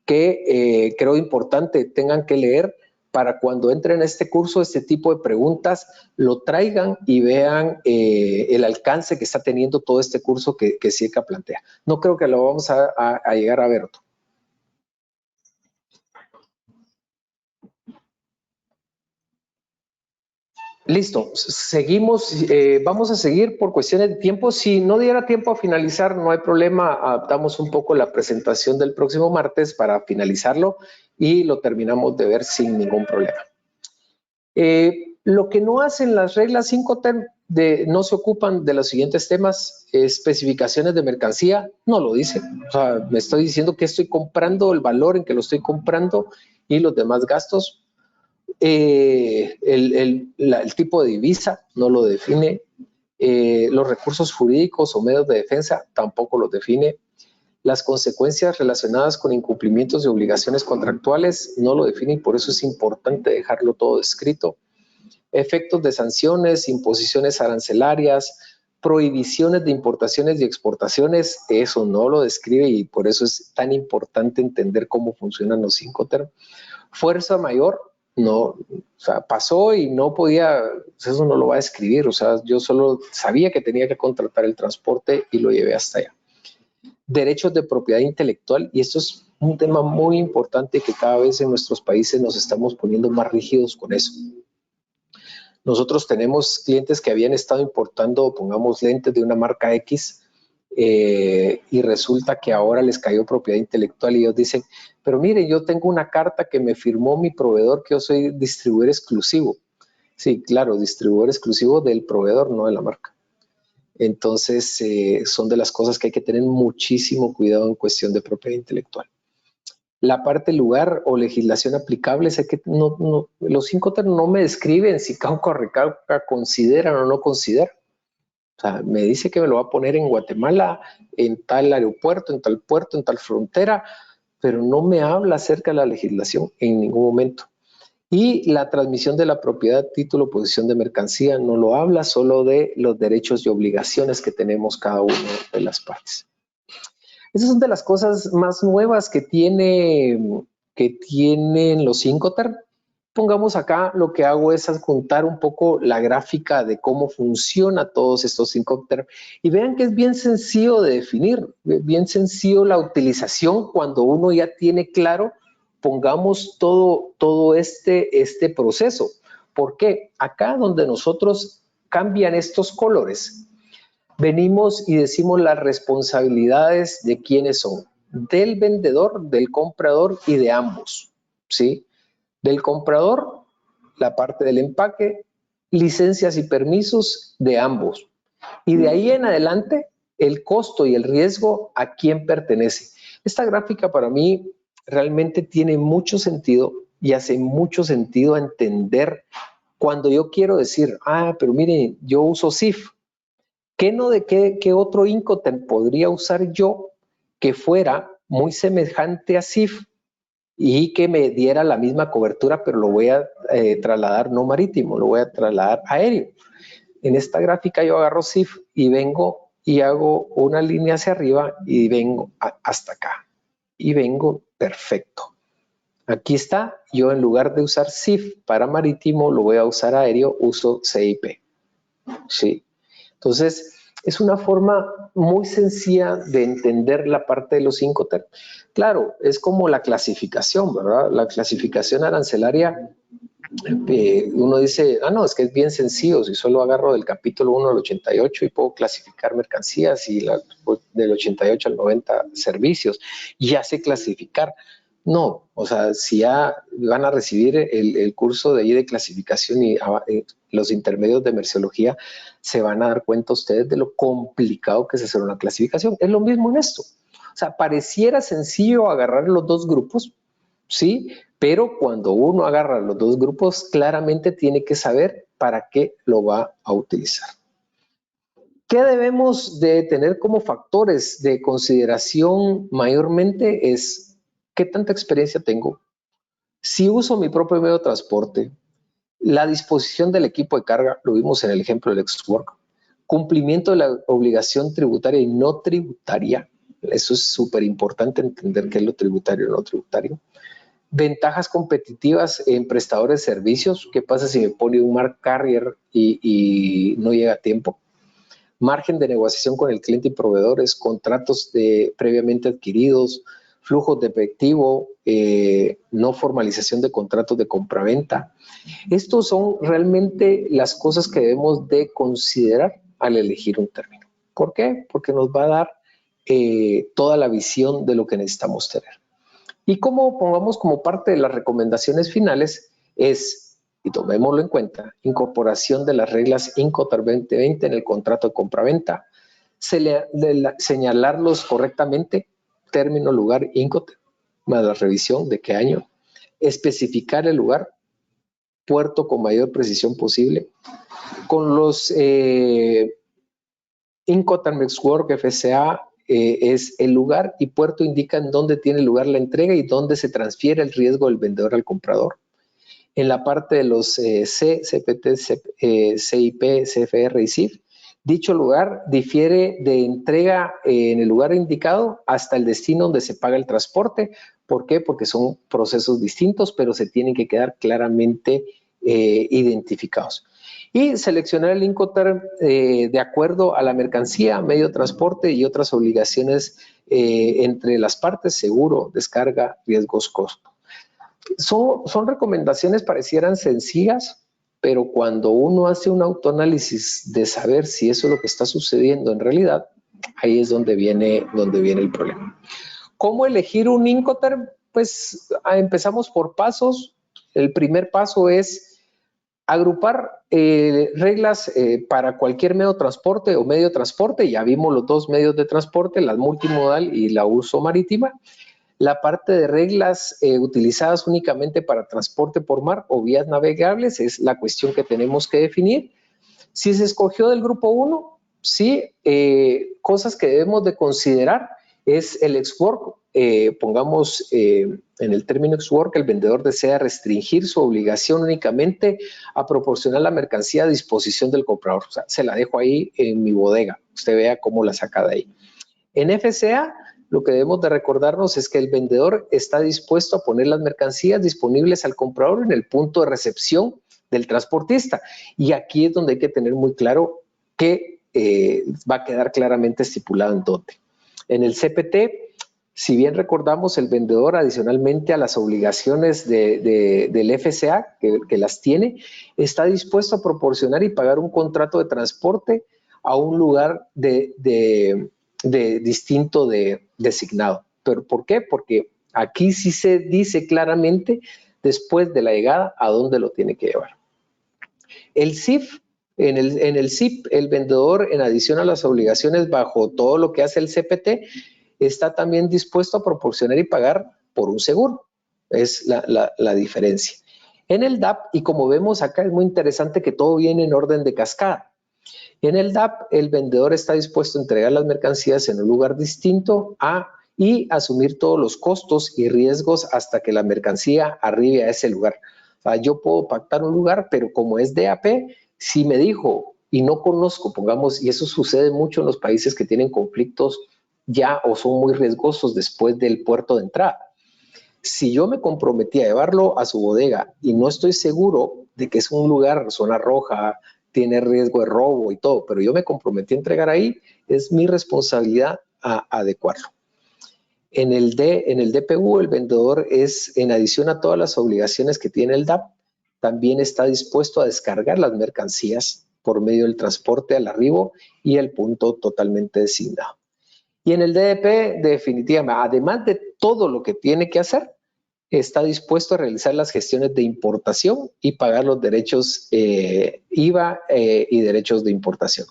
que creo importante tengan que leer para cuando entren a este curso, este tipo de preguntas lo traigan y vean el alcance que está teniendo todo este curso que CIECA plantea. No creo que lo vamos a llegar a ver. Listo, seguimos, vamos a seguir por cuestiones de tiempo. Si no diera tiempo a finalizar, no hay problema, adaptamos un poco la presentación del próximo martes para finalizarlo y lo terminamos de ver sin ningún problema. Lo que no hacen las reglas Incoterm no se ocupan de los siguientes temas: especificaciones de mercancía, no lo dice. O sea, me estoy diciendo que estoy comprando, el valor en que lo estoy comprando y los demás gastos. El tipo de divisa no lo define. Los recursos jurídicos o medios de defensa tampoco los define. Las consecuencias relacionadas con incumplimientos de obligaciones contractuales no lo define y por eso es importante dejarlo todo escrito. Efectos de sanciones, imposiciones arancelarias, prohibiciones de importaciones y exportaciones, eso no lo describe y por eso es tan importante entender cómo funcionan los Incoterm. Fuerza mayor, no, o sea, pasó y no podía, eso no lo va a escribir, o sea, yo solo sabía que tenía que contratar el transporte y lo llevé hasta allá. Derechos de propiedad intelectual, y esto es un tema muy importante que cada vez en nuestros países nos estamos poniendo más rígidos con eso. Nosotros tenemos clientes que habían estado importando, pongamos, lentes de una marca X y resulta que ahora les cayó propiedad intelectual y ellos dicen, pero mire, yo tengo una carta que me firmó mi proveedor que yo soy distribuidor exclusivo. Sí, claro, distribuidor exclusivo del proveedor, no de la marca. Entonces, son de las cosas que hay que tener muchísimo cuidado en cuestión de propiedad intelectual. La parte lugar o legislación aplicable, sé que los Incoterm no me describen si Cauca o Recauca consideran o no consideran. O sea, me dice que me lo va a poner en Guatemala, en tal aeropuerto, en tal puerto, en tal frontera, pero no me habla acerca de la legislación en ningún momento. Y la transmisión de la propiedad, título, posesión de mercancía, no lo habla, solo de los derechos y obligaciones que tenemos cada una de las partes. Esas son de las cosas más nuevas que tienen los Incoterm. Pongamos acá, lo que hago es adjuntar un poco la gráfica de cómo funciona todos estos Incoterm y vean que es bien sencillo de definir, bien sencillo la utilización cuando uno ya tiene claro, pongamos todo este proceso. ¿Por qué? Acá donde nosotros cambian estos colores, venimos y decimos las responsabilidades de quiénes son, del vendedor, del comprador y de ambos, ¿sí? Del comprador, la parte del empaque, licencias y permisos de ambos. Y de ahí en adelante, el costo y el riesgo a quién pertenece. Esta gráfica para mí realmente tiene mucho sentido y hace mucho sentido entender cuando yo quiero decir, pero miren, yo uso CIF. ¿Qué otro Incoterm podría usar yo que fuera muy semejante a CIF y que me diera la misma cobertura, pero lo voy a trasladar no marítimo, lo voy a trasladar aéreo? En esta gráfica yo agarro CIF y vengo y hago una línea hacia arriba y vengo hasta acá. Y vengo perfecto. Aquí está, yo en lugar de usar CIF para marítimo, lo voy a usar aéreo, uso CIP. ¿Sí? Entonces, es una forma muy sencilla de entender la parte de los Incoterm. Claro, es como la clasificación, ¿verdad? La clasificación arancelaria, uno dice, no, es que es bien sencillo, si solo agarro del capítulo 1 al 88 y puedo clasificar mercancías y del 88 al 90 servicios, y ya sé clasificar. No, o sea, si ya van a recibir el curso de clasificación y los intermedios de merciología, se van a dar cuenta ustedes de lo complicado que es hacer una clasificación. Es lo mismo en esto. O sea, pareciera sencillo agarrar los dos grupos, ¿sí? Pero cuando uno agarra los dos grupos, claramente tiene que saber para qué lo va a utilizar. ¿Qué debemos de tener como factores de consideración mayormente? Es qué tanta experiencia tengo, si uso mi propio medio de transporte, la disposición del equipo de carga, lo vimos en el ejemplo del X-Work, cumplimiento de la obligación tributaria y no tributaria, eso es súper importante entender qué es lo tributario y no tributario. Ventajas competitivas en prestadores de servicios, ¿qué pasa si me pone un mark carrier y no llega a tiempo? Margen de negociación con el cliente y proveedores, contratos previamente adquiridos, flujos de efectivo, no formalización de contratos de compraventa. Estos son realmente las cosas que debemos de considerar al elegir un término. ¿Por qué? Porque nos va a dar toda la visión de lo que necesitamos tener. Y como pongamos como parte de las recomendaciones finales es, y tomémoslo en cuenta, incorporación de las reglas Incoterm 2020 en el contrato de compraventa, señalarlos correctamente, término, lugar, Incoterm, más la revisión de qué año, especificar el lugar, puerto con mayor precisión posible, con los Incoterm X-Work FCA, es el lugar y puerto indican dónde tiene lugar la entrega y dónde se transfiere el riesgo del vendedor al comprador. En la parte de los CPT, CIP, CFR y CIF, dicho lugar difiere de entrega en el lugar indicado hasta el destino donde se paga el transporte. ¿Por qué? Porque son procesos distintos, pero se tienen que quedar claramente identificados. y seleccionar el Incoterm de acuerdo a la mercancía, medio de transporte y otras obligaciones entre las partes, seguro, descarga, riesgos, costo. Son recomendaciones parecieran sencillas, pero cuando uno hace un autoanálisis de saber si eso es lo que está sucediendo en realidad, ahí es donde viene el problema. ¿Cómo elegir un Incoterm? Pues empezamos por pasos. El primer paso es agrupar reglas para cualquier medio de transporte o medio de transporte. Ya vimos los dos medios de transporte, la multimodal y la uso marítima. La parte de reglas utilizadas únicamente para transporte por mar o vías navegables es la cuestión que tenemos que definir. Si se escogió del grupo 1, sí, cosas que debemos de considerar es el ex-work. Pongamos en el término ex-work, el vendedor desea restringir su obligación únicamente a proporcionar la mercancía a disposición del comprador. O sea, se la dejo ahí en mi bodega. Usted vea cómo la saca de ahí. En FCA, lo que debemos de recordarnos es que el vendedor está dispuesto a poner las mercancías disponibles al comprador en el punto de recepción del transportista. Y aquí es donde hay que tener muy claro que va a quedar claramente estipulado en dónde. En el CPT, si bien recordamos, el vendedor adicionalmente a las obligaciones del FCA, que las tiene, está dispuesto a proporcionar y pagar un contrato de transporte a un lugar distinto designado. ¿Pero por qué? Porque aquí sí se dice claramente después de la llegada a dónde lo tiene que llevar. El CIF, en el CIP, el vendedor, en adición a las obligaciones bajo todo lo que hace el CPT, está también dispuesto a proporcionar y pagar por un seguro. Es la diferencia. En el DAP, y como vemos acá, es muy interesante que todo viene en orden de cascada. En el DAP, el vendedor está dispuesto a entregar las mercancías en un lugar distinto y asumir todos los costos y riesgos hasta que la mercancía arribe a ese lugar. O sea, yo puedo pactar un lugar, pero como es DAP, si me dijo y no conozco, pongamos, y eso sucede mucho en los países que tienen conflictos ya o son muy riesgosos después del puerto de entrada. Si yo me comprometí a llevarlo a su bodega y no estoy seguro de que es un lugar, zona roja, tiene riesgo de robo y todo, pero yo me comprometí a entregar ahí, es mi responsabilidad a adecuarlo. En el DPU, el vendedor es, en adición a todas las obligaciones que tiene el DAP, también está dispuesto a descargar las mercancías por medio del transporte al arribo y el punto totalmente designado. Y en el DDP, definitivamente, además de todo lo que tiene que hacer, está dispuesto a realizar las gestiones de importación y pagar los derechos IVA y derechos de importación.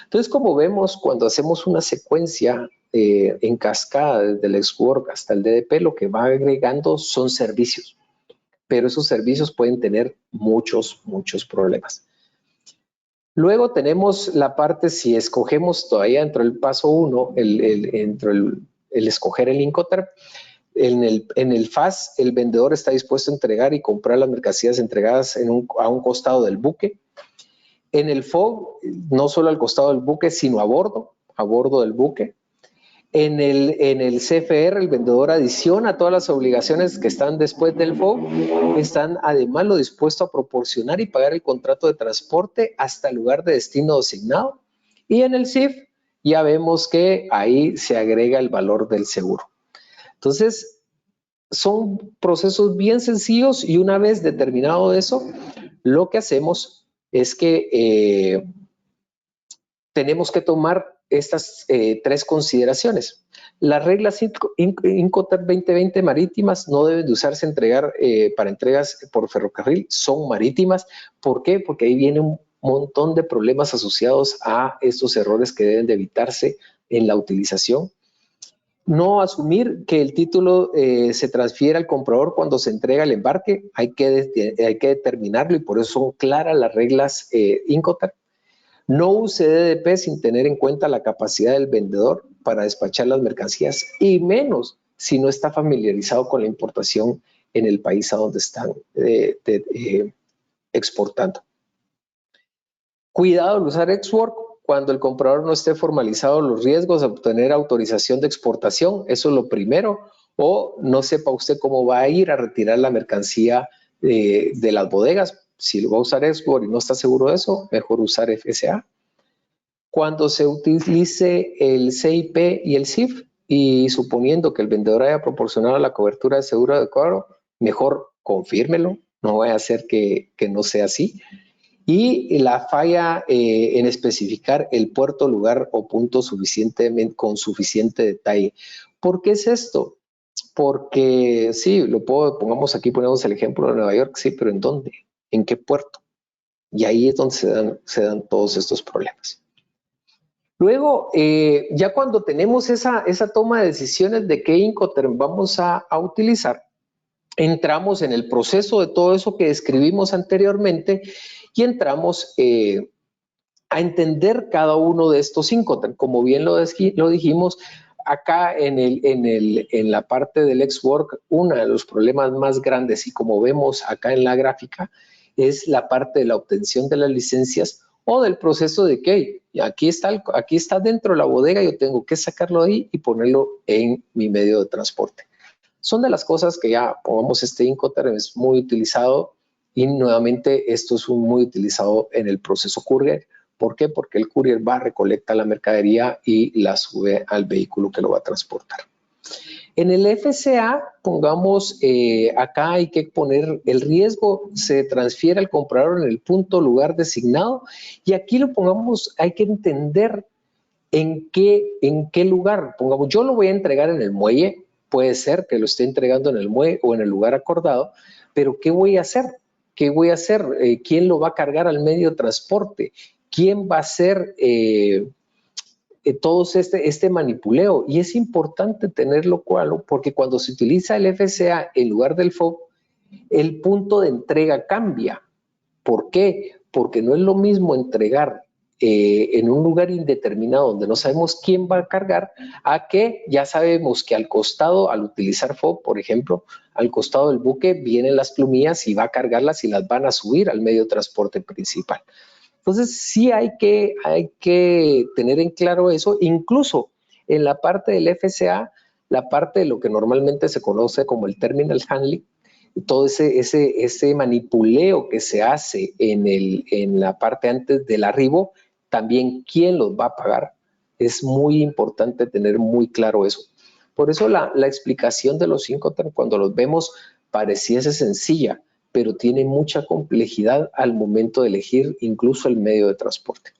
Entonces, como vemos, cuando hacemos una secuencia en cascada desde el ex-work hasta el DDP, lo que va agregando son servicios, pero esos servicios pueden tener muchos problemas. Luego tenemos la parte, si escogemos todavía dentro del paso 1, el escoger el Incoterm. En el FAS, el vendedor está dispuesto a entregar y comprar las mercancías entregadas a un costado del buque. En el FOB, no solo al costado del buque, sino a bordo del buque. En el CFR, el vendedor adiciona a todas las obligaciones que están después del FOB, están además lo dispuesto a proporcionar y pagar el contrato de transporte hasta el lugar de destino designado. Y en el CIF, ya vemos que ahí se agrega el valor del seguro. Entonces, son procesos bien sencillos y una vez determinado eso, lo que hacemos es que tenemos que tomar estas 3 consideraciones. Las reglas Incoterm 2020 marítimas no deben de usarse para entregas por ferrocarril, son marítimas. ¿Por qué? Porque ahí viene un montón de problemas asociados a estos errores que deben de evitarse en la utilización. No asumir que el título se transfiere al comprador cuando se entrega el embarque, hay que determinarlo y por eso son claras las reglas Incoterm. No use DDP sin tener en cuenta la capacidad del vendedor para despachar las mercancías y menos si no está familiarizado con la importación en el país a donde están exportando. Cuidado al usar ex-work cuando el comprador no esté formalizado los riesgos de obtener autorización de exportación, eso es lo primero, o no sepa usted cómo va a ir a retirar la mercancía de las bodegas. Si lo va a usar Export y no está seguro de eso, mejor usar FSA. Cuando se utilice el CIP y el CIF, y suponiendo que el vendedor haya proporcionado la cobertura de seguro adecuado, mejor confírmelo, no vaya a ser que no sea así. Y la falla en especificar el puerto, lugar o punto con suficiente detalle. ¿Por qué es esto? Porque sí, pongamos aquí, ponemos el ejemplo de Nueva York, sí, pero ¿en dónde? ¿En qué puerto? Y ahí es donde se dan todos estos problemas. Luego, ya cuando tenemos esa toma de decisiones de qué Incoterm vamos a utilizar, entramos en el proceso de todo eso que describimos anteriormente y entramos a entender cada uno de estos Incoterm. Como bien lo dijimos, acá en la parte del ex-work, uno de los problemas más grandes, y como vemos acá en la gráfica, es la parte de la obtención de las licencias o del proceso de que aquí está dentro de la bodega, yo tengo que sacarlo de ahí y ponerlo en mi medio de transporte. Son de las cosas que ya, pongamos, este Incoterm es muy utilizado y nuevamente esto es muy utilizado en el proceso courier. ¿Por qué? Porque el courier va, recolecta la mercadería y la sube al vehículo que lo va a transportar. En el FCA, pongamos, acá hay que poner el riesgo, se transfiere al comprador en el punto lugar designado y aquí lo pongamos, hay que entender en qué lugar. Pongamos, yo lo voy a entregar en el muelle, puede ser que lo esté entregando en el muelle o en el lugar acordado, pero ¿qué voy a hacer? ¿Qué voy a hacer? ¿Quién lo va a cargar al medio de transporte? ¿Quién va a hacer todo este manipuleo? Y es importante tenerlo claro porque cuando se utiliza el FCA en lugar del FOB, el punto de entrega cambia. ¿Por qué? Porque no es lo mismo entregar en un lugar indeterminado donde no sabemos quién va a cargar, a que ya sabemos que al costado, al utilizar FOB, por ejemplo, al costado del buque vienen las plumillas y va a cargarlas y las van a subir al medio de transporte principal. Entonces sí hay que tener en claro eso, incluso en la parte del FCA, la parte de lo que normalmente se conoce como el terminal handling, todo ese manipuleo que se hace en la parte antes del arribo, también quién los va a pagar. Es muy importante tener muy claro eso. Por eso la explicación de los Incoterm, cuando los vemos, pareciese sencilla, pero tiene mucha complejidad al momento de elegir incluso el medio de transporte.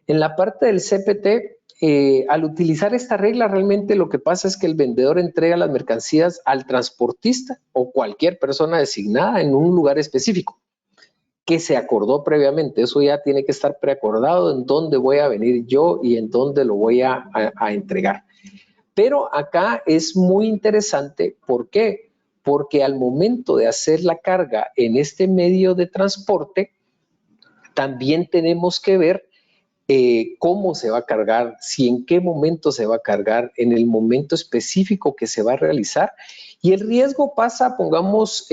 En la parte del CPT, al utilizar esta regla, realmente lo que pasa es que el vendedor entrega las mercancías al transportista o cualquier persona designada en un lugar específico que se acordó previamente. Eso ya tiene que estar preacordado en dónde voy a venir yo y en dónde lo voy a entregar. Pero acá es muy interesante. ¿Por qué? Porque al momento de hacer la carga en este medio de transporte, también tenemos que ver cómo se va a cargar, si en qué momento se va a cargar, en el momento específico que se va a realizar. Y el riesgo pasa, pongamos,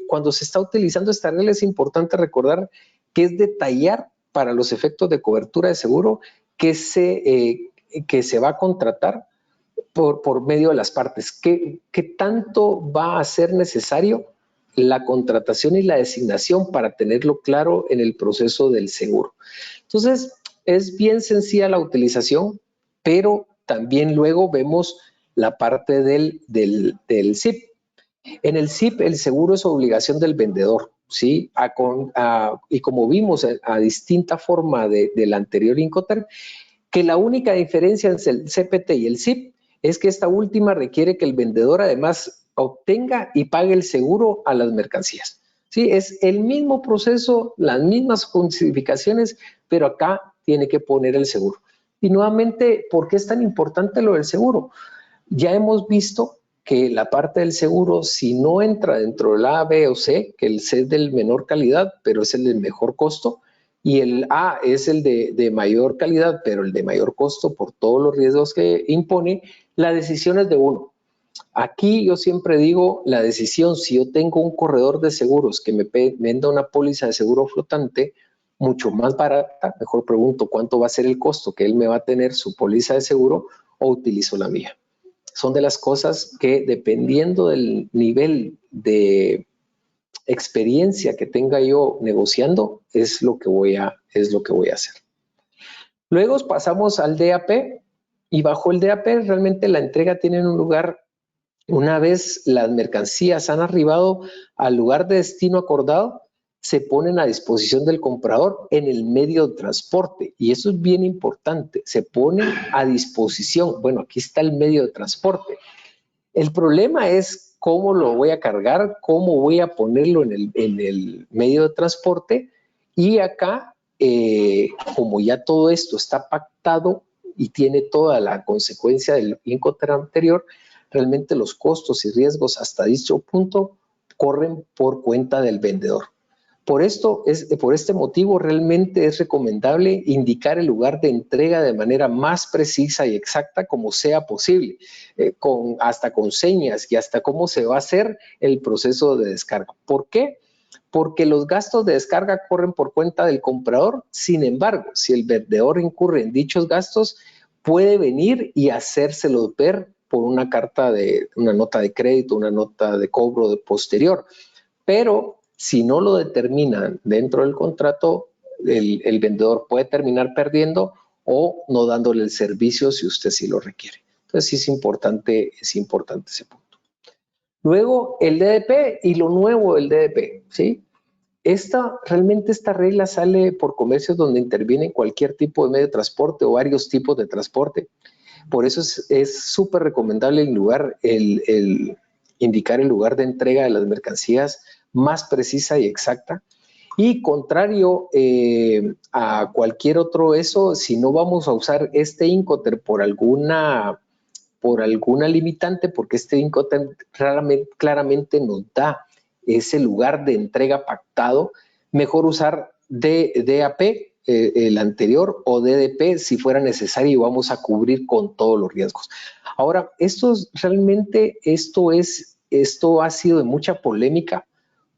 cuando se está utilizando esta regla, es importante recordar que es detallar para los efectos de cobertura de seguro que se va a contratar por medio de las partes. ¿Qué tanto va a ser necesario la contratación y la designación para tenerlo claro en el proceso del seguro? Entonces, es bien sencilla la utilización, pero también luego vemos la parte del SIP. En el SIP, el seguro es obligación del vendedor, ¿sí? Y como vimos a distinta forma del anterior Incoterm, que la única diferencia entre el CPT y el SIP es que esta última requiere que el vendedor además obtenga y pague el seguro a las mercancías. Sí, es el mismo proceso, las mismas justificaciones, pero acá tiene que poner el seguro. Y nuevamente, ¿por qué es tan importante lo del seguro? Ya hemos visto que la parte del seguro, si no entra dentro del A, B o C, que el C es del menor calidad, pero es el del mejor costo, y el A es el de mayor calidad, pero el de mayor costo por todos los riesgos que impone, la decisión es de uno. Aquí yo siempre digo, la decisión, si yo tengo un corredor de seguros que me venda una póliza de seguro flotante mucho más barata, mejor pregunto cuánto va a ser el costo que él me va a tener su póliza de seguro o utilizo la mía. Son de las cosas que dependiendo del nivel de experiencia que tenga yo negociando es lo que voy a hacer. Luego pasamos al DAP y bajo el DAP realmente la entrega tiene un lugar una vez las mercancías han arribado al lugar de destino acordado, se ponen a disposición del comprador en el medio de transporte. Y eso es bien importante, se ponen a disposición. Bueno, aquí está el medio de transporte. El problema es cómo lo voy a cargar, cómo voy a ponerlo en el medio de transporte. Y acá, como ya todo esto está pactado y tiene toda la consecuencia del Incoterm anterior, realmente los costos y riesgos hasta dicho punto corren por cuenta del vendedor. Por este motivo, realmente es recomendable indicar el lugar de entrega de manera más precisa y exacta como sea posible, hasta con señas y hasta cómo se va a hacer el proceso de descarga. ¿Por qué? Porque los gastos de descarga corren por cuenta del comprador. Sin embargo, si el vendedor incurre en dichos gastos, puede venir y hacérselos ver por una nota de crédito, una nota de cobro posterior. Pero si no lo determinan dentro del contrato, el vendedor puede terminar perdiendo o no dándole el servicio si usted sí lo requiere. Entonces sí es importante ese punto. Luego el DDP y lo nuevo del DDP, ¿sí? Realmente esta regla sale por comercios donde interviene cualquier tipo de medio de transporte o varios tipos de transporte. Por eso es súper recomendable el indicar el lugar de entrega de las mercancías más precisa y exacta. Y contrario a cualquier otro eso, si no vamos a usar este Incoterm por alguna limitante, porque este Incoterm claramente nos da ese lugar de entrega pactado, mejor usar DAP, el anterior, o DDP si fuera necesario y vamos a cubrir con todos los riesgos. Ahora, esto ha sido de mucha polémica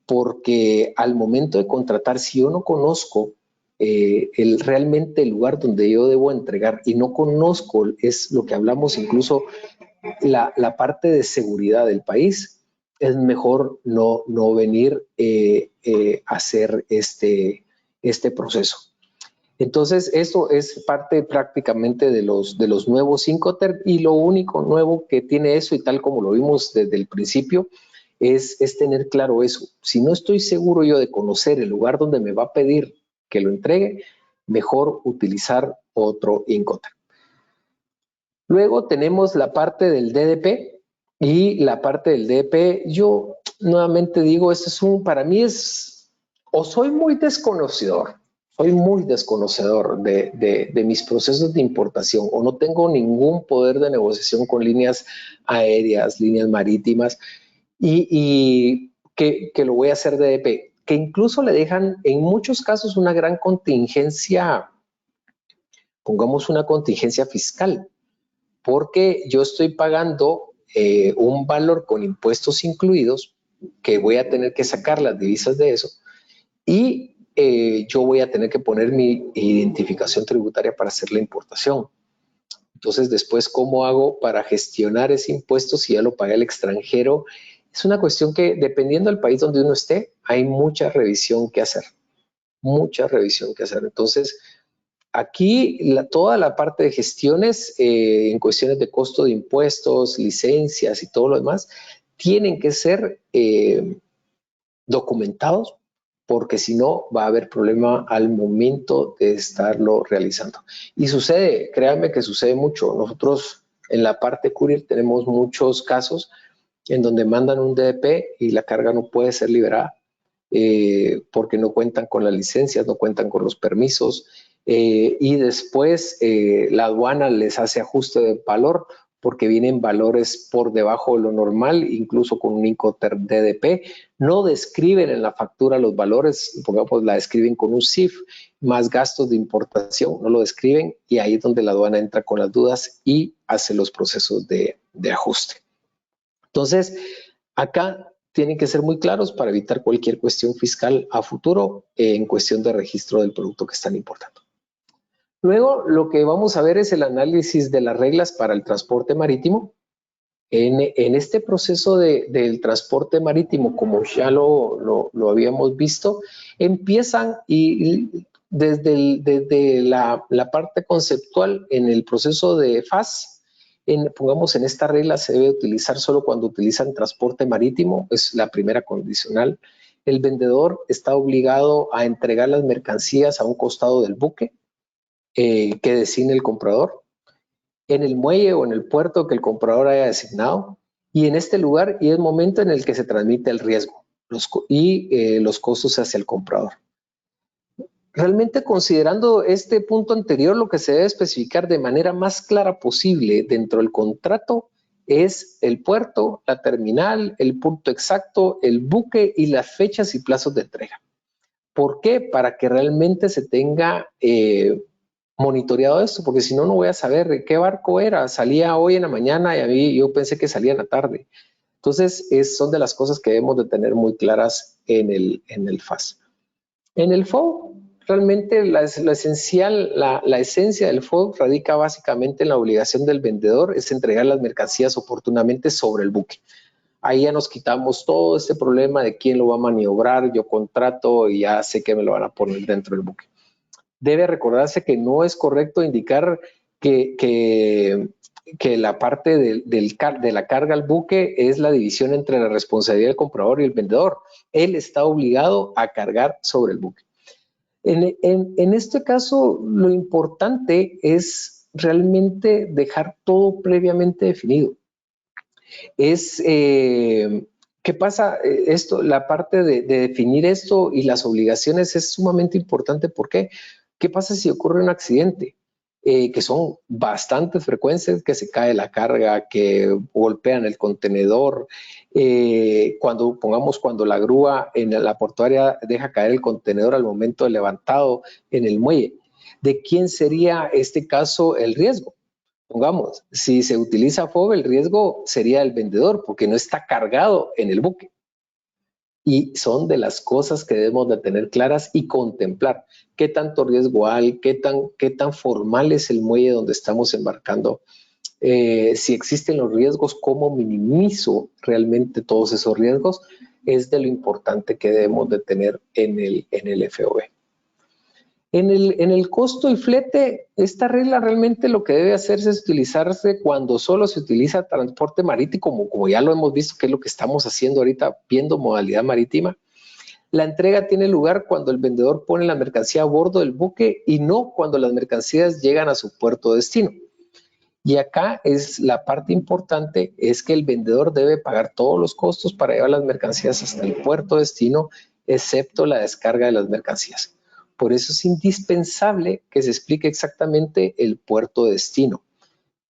porque al momento de contratar, si yo no conozco realmente el lugar donde yo debo entregar y no conozco, es lo que hablamos incluso, la parte de seguridad del país, es mejor no venir a hacer este proceso. Entonces, eso es parte prácticamente de los nuevos Incoterm y lo único nuevo que tiene eso, y tal como lo vimos desde el principio, es tener claro eso. Si no estoy seguro yo de conocer el lugar donde me va a pedir que lo entregue, mejor utilizar otro Incoterm. Luego tenemos la parte del DDP y la parte del DDP, yo nuevamente digo, para mí o soy muy desconocedor de mis procesos de importación o no tengo ningún poder de negociación con líneas aéreas, líneas marítimas y que lo voy a hacer DDP, que incluso le dejan en muchos casos una gran contingencia, pongamos una contingencia fiscal, porque yo estoy pagando un valor con impuestos incluidos, que voy a tener que sacar las divisas de eso, y yo voy a tener que poner mi identificación tributaria para hacer la importación. Entonces, después, ¿cómo hago para gestionar ese impuesto si ya lo pagué al extranjero? Es una cuestión que, dependiendo del país donde uno esté, hay mucha revisión que hacer. Entonces, aquí toda la parte de gestiones en cuestiones de costo de impuestos, licencias y todo lo demás, tienen que ser documentados, porque si no va a haber problema al momento de estarlo realizando. Y sucede, créanme que sucede mucho. Nosotros en la parte courier tenemos muchos casos en donde mandan un DDP y la carga no puede ser liberada porque no cuentan con las licencias, no cuentan con los permisos y después la aduana les hace ajuste de valor porque vienen valores por debajo de lo normal, incluso con un Incoterm DDP. No describen en la factura los valores, pongamos, la describen con un CIF, más gastos de importación, no lo describen y ahí es donde la aduana entra con las dudas y hace los procesos de ajuste. Entonces, acá tienen que ser muy claros para evitar cualquier cuestión fiscal a futuro en cuestión de registro del producto que están importando. Luego, lo que vamos a ver es el análisis de las reglas para el transporte marítimo. En este proceso del transporte marítimo, como ya lo habíamos visto, empiezan y desde la parte conceptual en el proceso de FAS, pongamos en esta regla se debe utilizar solo cuando utilizan transporte marítimo, es la primera condicional. El vendedor está obligado a entregar las mercancías a un costado del buque que designe el comprador, en el muelle o en el puerto que el comprador haya designado, y en este lugar y el momento en el que se transmite el riesgo y los costos hacia el comprador. Realmente, considerando este punto anterior, lo que se debe especificar de manera más clara posible dentro del contrato es el puerto, la terminal, el punto exacto, el buque y las fechas y plazos de entrega. ¿Por qué? Para que realmente se tenga monitoreado esto, porque si no, no voy a saber qué barco era. Salía hoy en la mañana y a mí yo pensé que salía en la tarde. Entonces, son de las cosas que debemos de tener muy claras en el FAS. En el FOB, realmente la esencia del FOB radica básicamente en la obligación del vendedor es entregar las mercancías oportunamente sobre el buque. Ahí ya nos quitamos todo este problema de quién lo va a maniobrar, yo contrato y ya sé que me lo van a poner dentro del buque. Debe recordarse que no es correcto indicar que la parte de la carga al buque es la división entre la responsabilidad del comprador y el vendedor. Él está obligado a cargar sobre el buque. En este caso, lo importante es realmente dejar todo previamente definido. ¿Qué pasa? La parte de definir esto y las obligaciones es sumamente importante. ¿Por qué? ¿Qué pasa si ocurre un accidente? Que son bastante frecuentes, que se cae la carga, que golpean el contenedor, cuando la grúa en la portuaria deja caer el contenedor al momento de levantado en el muelle. ¿De quién sería este caso el riesgo? Pongamos, si se utiliza FOB, el riesgo sería el vendedor porque no está cargado en el buque. Y son de las cosas que debemos de tener claras y contemplar. ¿Qué tanto riesgo hay? ¿Qué tan formal es el muelle donde estamos embarcando? Si existen los riesgos, ¿cómo minimizo realmente todos esos riesgos? Es de lo importante que debemos de tener en el FOB. En el costo y flete, esta regla realmente lo que debe hacerse es utilizarse cuando solo se utiliza transporte marítimo, como ya lo hemos visto, que es lo que estamos haciendo ahorita, viendo modalidad marítima. La entrega tiene lugar cuando el vendedor pone la mercancía a bordo del buque y no cuando las mercancías llegan a su puerto de destino. Y acá es la parte importante, es que el vendedor debe pagar todos los costos para llevar las mercancías hasta el puerto de destino, excepto la descarga de las mercancías. Por eso es indispensable que se explique exactamente el puerto de destino.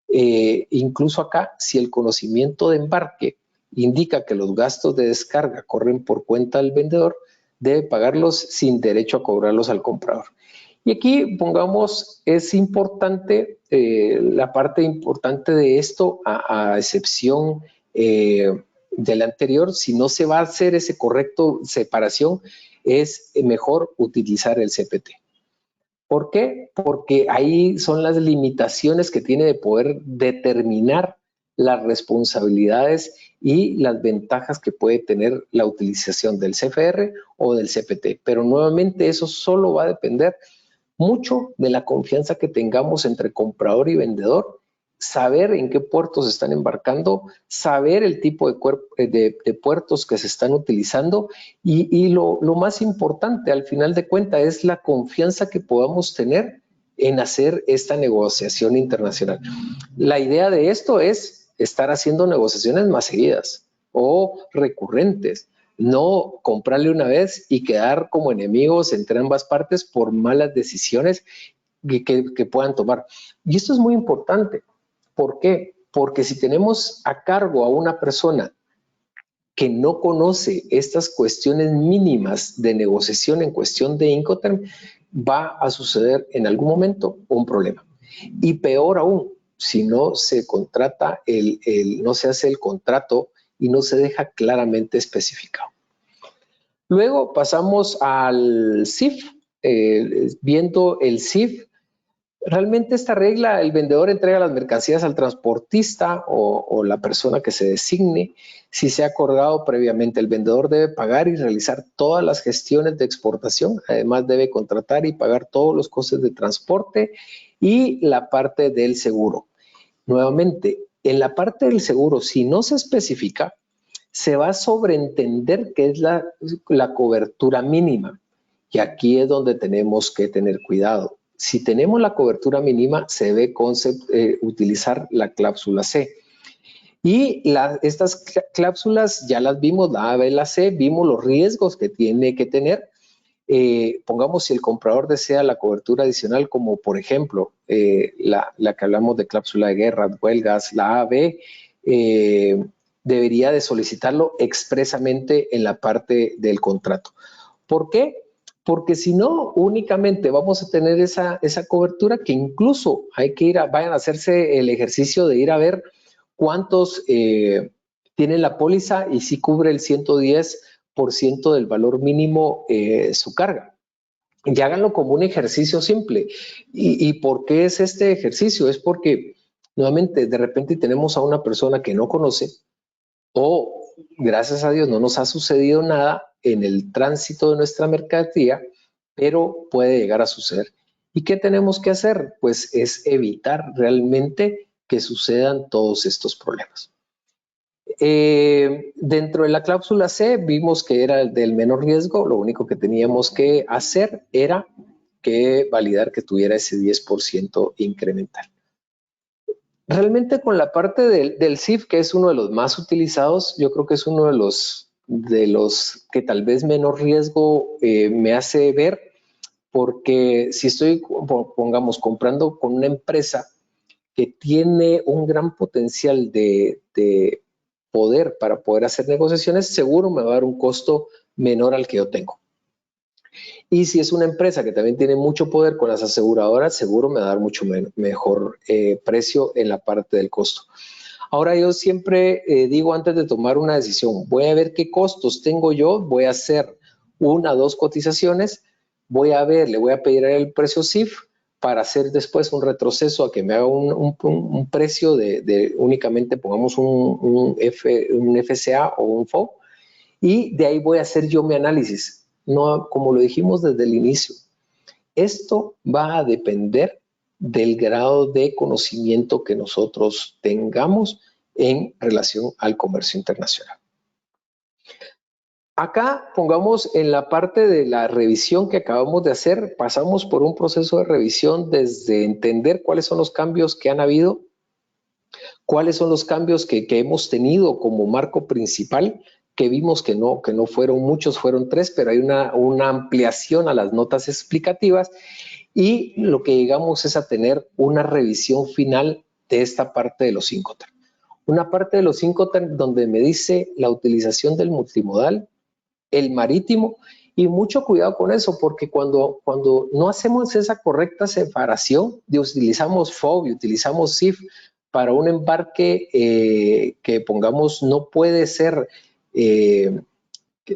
Incluso acá, si el conocimiento de embarque indica que los gastos de descarga corren por cuenta del vendedor, debe pagarlos sin derecho a cobrarlos al comprador. Y aquí, pongamos, es importante, la parte importante de esto, a excepción del anterior, si no se va a hacer ese correcto separación, es mejor utilizar el CPT. ¿Por qué? Porque ahí son las limitaciones que tiene de poder determinar las responsabilidades y las ventajas que puede tener la utilización del CFR o del CPT. Pero nuevamente eso solo va a depender mucho de la confianza que tengamos entre comprador y vendedor, saber en qué puertos están embarcando, saber el tipo de puertos que se están utilizando y lo más importante al final de cuentas es la confianza que podamos tener en hacer esta negociación internacional. La idea de esto es estar haciendo negociaciones más seguidas o recurrentes. No comprarle una vez y quedar como enemigos entre ambas partes por malas decisiones que puedan tomar. Y esto es muy importante. ¿Por qué? Porque si tenemos a cargo a una persona que no conoce estas cuestiones mínimas de negociación en cuestión de Incoterm, va a suceder en algún momento un problema. Y peor aún, si no se contrata, no se hace el contrato y no se deja claramente especificado. Luego pasamos al CIF. Viendo el CIF, Realmente esta regla, el vendedor entrega las mercancías al transportista o la persona que se designe. Si se ha acordado previamente, el vendedor debe pagar y realizar todas las gestiones de exportación. Además, debe contratar y pagar todos los costes de transporte y la parte del seguro. Nuevamente, en la parte del seguro, si no se especifica, se va a sobreentender que es la cobertura mínima. Y aquí es donde tenemos que tener cuidado. Si tenemos la cobertura mínima, se debe utilizar la cláusula C. Y estas cláusulas ya las vimos, la A, B, la C, vimos los riesgos que tiene que tener. Pongamos si el comprador desea la cobertura adicional, como por ejemplo la que hablamos de cláusula de guerra, huelgas, la A, B, debería de solicitarlo expresamente en la parte del contrato. ¿Por qué? Porque si no, únicamente vamos a tener esa cobertura que incluso hay que vayan a hacerse el ejercicio de ir a ver cuántos tienen la póliza y si cubre el 110% del valor mínimo su carga. Y háganlo como un ejercicio simple. ¿Y por qué es este ejercicio? Es porque, nuevamente, de repente tenemos a una persona que no conoce o, gracias a Dios, no nos ha sucedido nada en el tránsito de nuestra mercancía, pero puede llegar a suceder. ¿Y qué tenemos que hacer? Pues es evitar realmente que sucedan todos estos problemas. Dentro de la cláusula C vimos que era el del menor riesgo, lo único que teníamos que hacer era que validar que tuviera ese 10% incremental. Realmente con la parte del CIF, que es uno de los más utilizados, yo creo que es uno de los que tal vez menor riesgo me hace ver, porque si estoy, pongamos, comprando con una empresa que tiene un gran potencial de poder para poder hacer negociaciones, seguro me va a dar un costo menor al que yo tengo. Y si es una empresa que también tiene mucho poder con las aseguradoras, seguro me va a dar mucho mejor precio en la parte del costo. Ahora yo siempre digo antes de tomar una decisión, voy a ver qué costos tengo yo, voy a hacer 1 o 2 cotizaciones, voy a ver, le voy a pedir el precio CIF para hacer después un retroceso a que me haga un precio de únicamente pongamos un FCA o un FO y de ahí voy a hacer yo mi análisis. No, como lo dijimos desde el inicio, esto va a depender del grado de conocimiento que nosotros tengamos en relación al comercio internacional. Acá pongamos en la parte de la revisión que acabamos de hacer, pasamos por un proceso de revisión desde entender cuáles son los cambios que han habido, cuáles son los cambios que hemos tenido como marco principal, que vimos que no fueron muchos, fueron 3, pero hay una ampliación a las notas explicativas y lo que llegamos es a tener una revisión final de esta parte de los Incoterm. Una parte de los Incoterm donde me dice la utilización del multimodal, el marítimo, y mucho cuidado con eso, porque cuando no hacemos esa correcta separación, utilizamos FOB y utilizamos CIF para un embarque que pongamos no puede ser,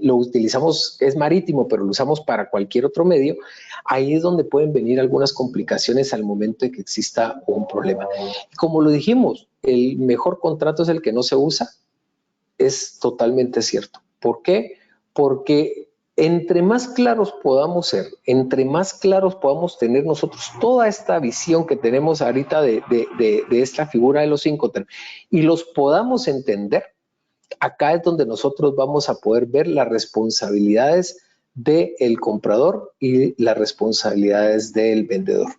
lo utilizamos, es marítimo, pero lo usamos para cualquier otro medio, ahí es donde pueden venir algunas complicaciones al momento de que exista un problema. Como lo dijimos, el mejor contrato es el que no se usa, es totalmente cierto. ¿Por qué? Porque entre más claros podamos ser, entre más claros podamos tener nosotros toda esta visión que tenemos ahorita de esta figura de los Incoterm y los podamos entender, acá es donde nosotros vamos a poder ver las responsabilidades del comprador y las responsabilidades del vendedor.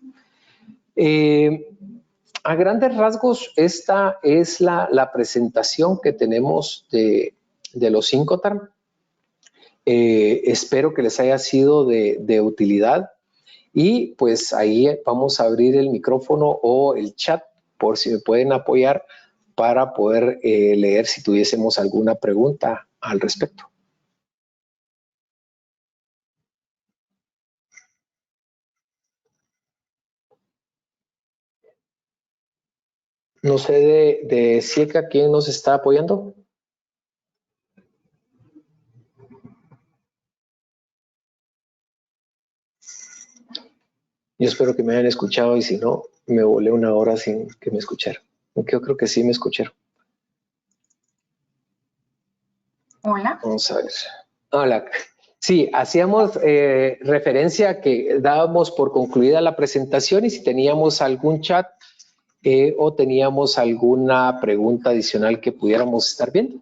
A grandes rasgos, esta es la presentación que tenemos de los Incoterm. Espero que les haya sido de utilidad y pues ahí vamos a abrir el micrófono o el chat por si me pueden apoyar para poder leer si tuviésemos alguna pregunta al respecto. No sé de Cieca quién nos está apoyando. Yo espero que me hayan escuchado y si no, me volé una hora sin que me escucharan. Aunque yo creo que sí me escucharon. Hola. Vamos a ver. Hola. Sí, hacíamos referencia a que dábamos por concluida la presentación y si teníamos algún chat o teníamos alguna pregunta adicional que pudiéramos estar viendo.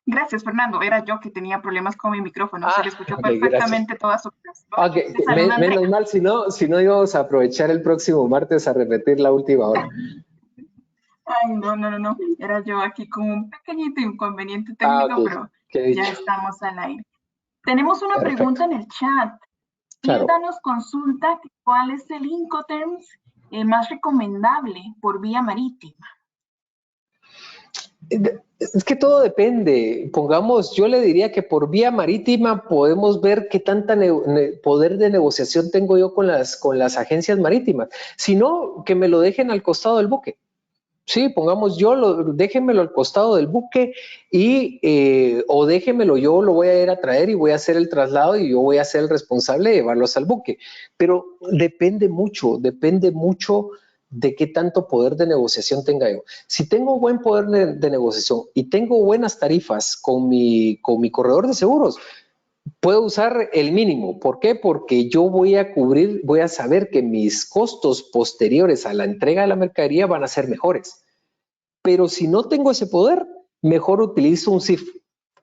Gracias, Fernando. Era yo que tenía problemas con mi micrófono. Se le escuchó Okay, perfectamente toda su clase. Okay. Menos mal, si no íbamos a aprovechar el próximo martes a repetir la última hora. Ay, no. Era yo aquí con un pequeñito inconveniente técnico, Okay. pero ya estamos al aire. Tenemos una pregunta en el chat. Claro. Hilda nos consulta cuál es el Incoterms más recomendable por vía marítima. Es que todo depende. Pongamos, yo le diría que por vía marítima podemos ver qué tanta poder de negociación tengo yo con las agencias marítimas. Si no, que me lo dejen al costado del buque. Sí, pongamos déjenmelo al costado del buque y o déjenmelo, yo lo voy a ir a traer y voy a hacer el traslado y yo voy a ser el responsable de llevarlos al buque. Pero depende mucho de qué tanto poder de negociación tenga yo. Si tengo buen poder de negociación y tengo buenas tarifas con mi corredor de seguros, puedo usar el mínimo. ¿Por qué? Porque yo voy a saber que mis costos posteriores a la entrega de la mercadería van a ser mejores. Pero si no tengo ese poder, mejor utilizo un CIF.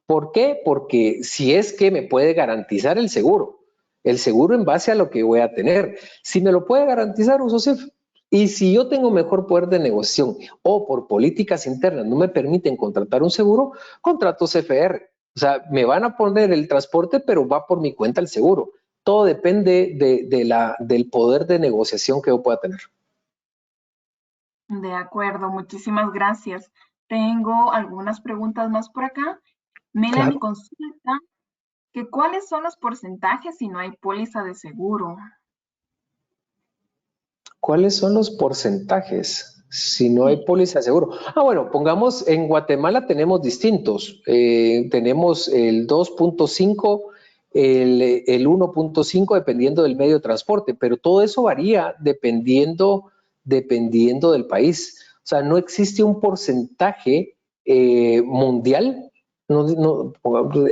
¿Por qué? Porque si es que me puede garantizar el seguro en base a lo que voy a tener. Si me lo puede garantizar, uso CIF. Y si yo tengo mejor poder de negociación o por políticas internas no me permiten contratar un seguro, contrato CFR. O sea, me van a poner el transporte, pero va por mi cuenta el seguro. Todo depende del poder de negociación que yo pueda tener. De acuerdo, muchísimas gracias. Tengo algunas preguntas más por acá. Melanie consulta que cuáles son los porcentajes si no hay póliza de seguro. ¿Cuáles son los porcentajes si no hay póliza de seguro? Bueno, pongamos, en Guatemala tenemos distintos. Tenemos el 2.5, el 1.5, dependiendo del medio de transporte, pero todo eso varía dependiendo del país. O sea, no existe un porcentaje mundial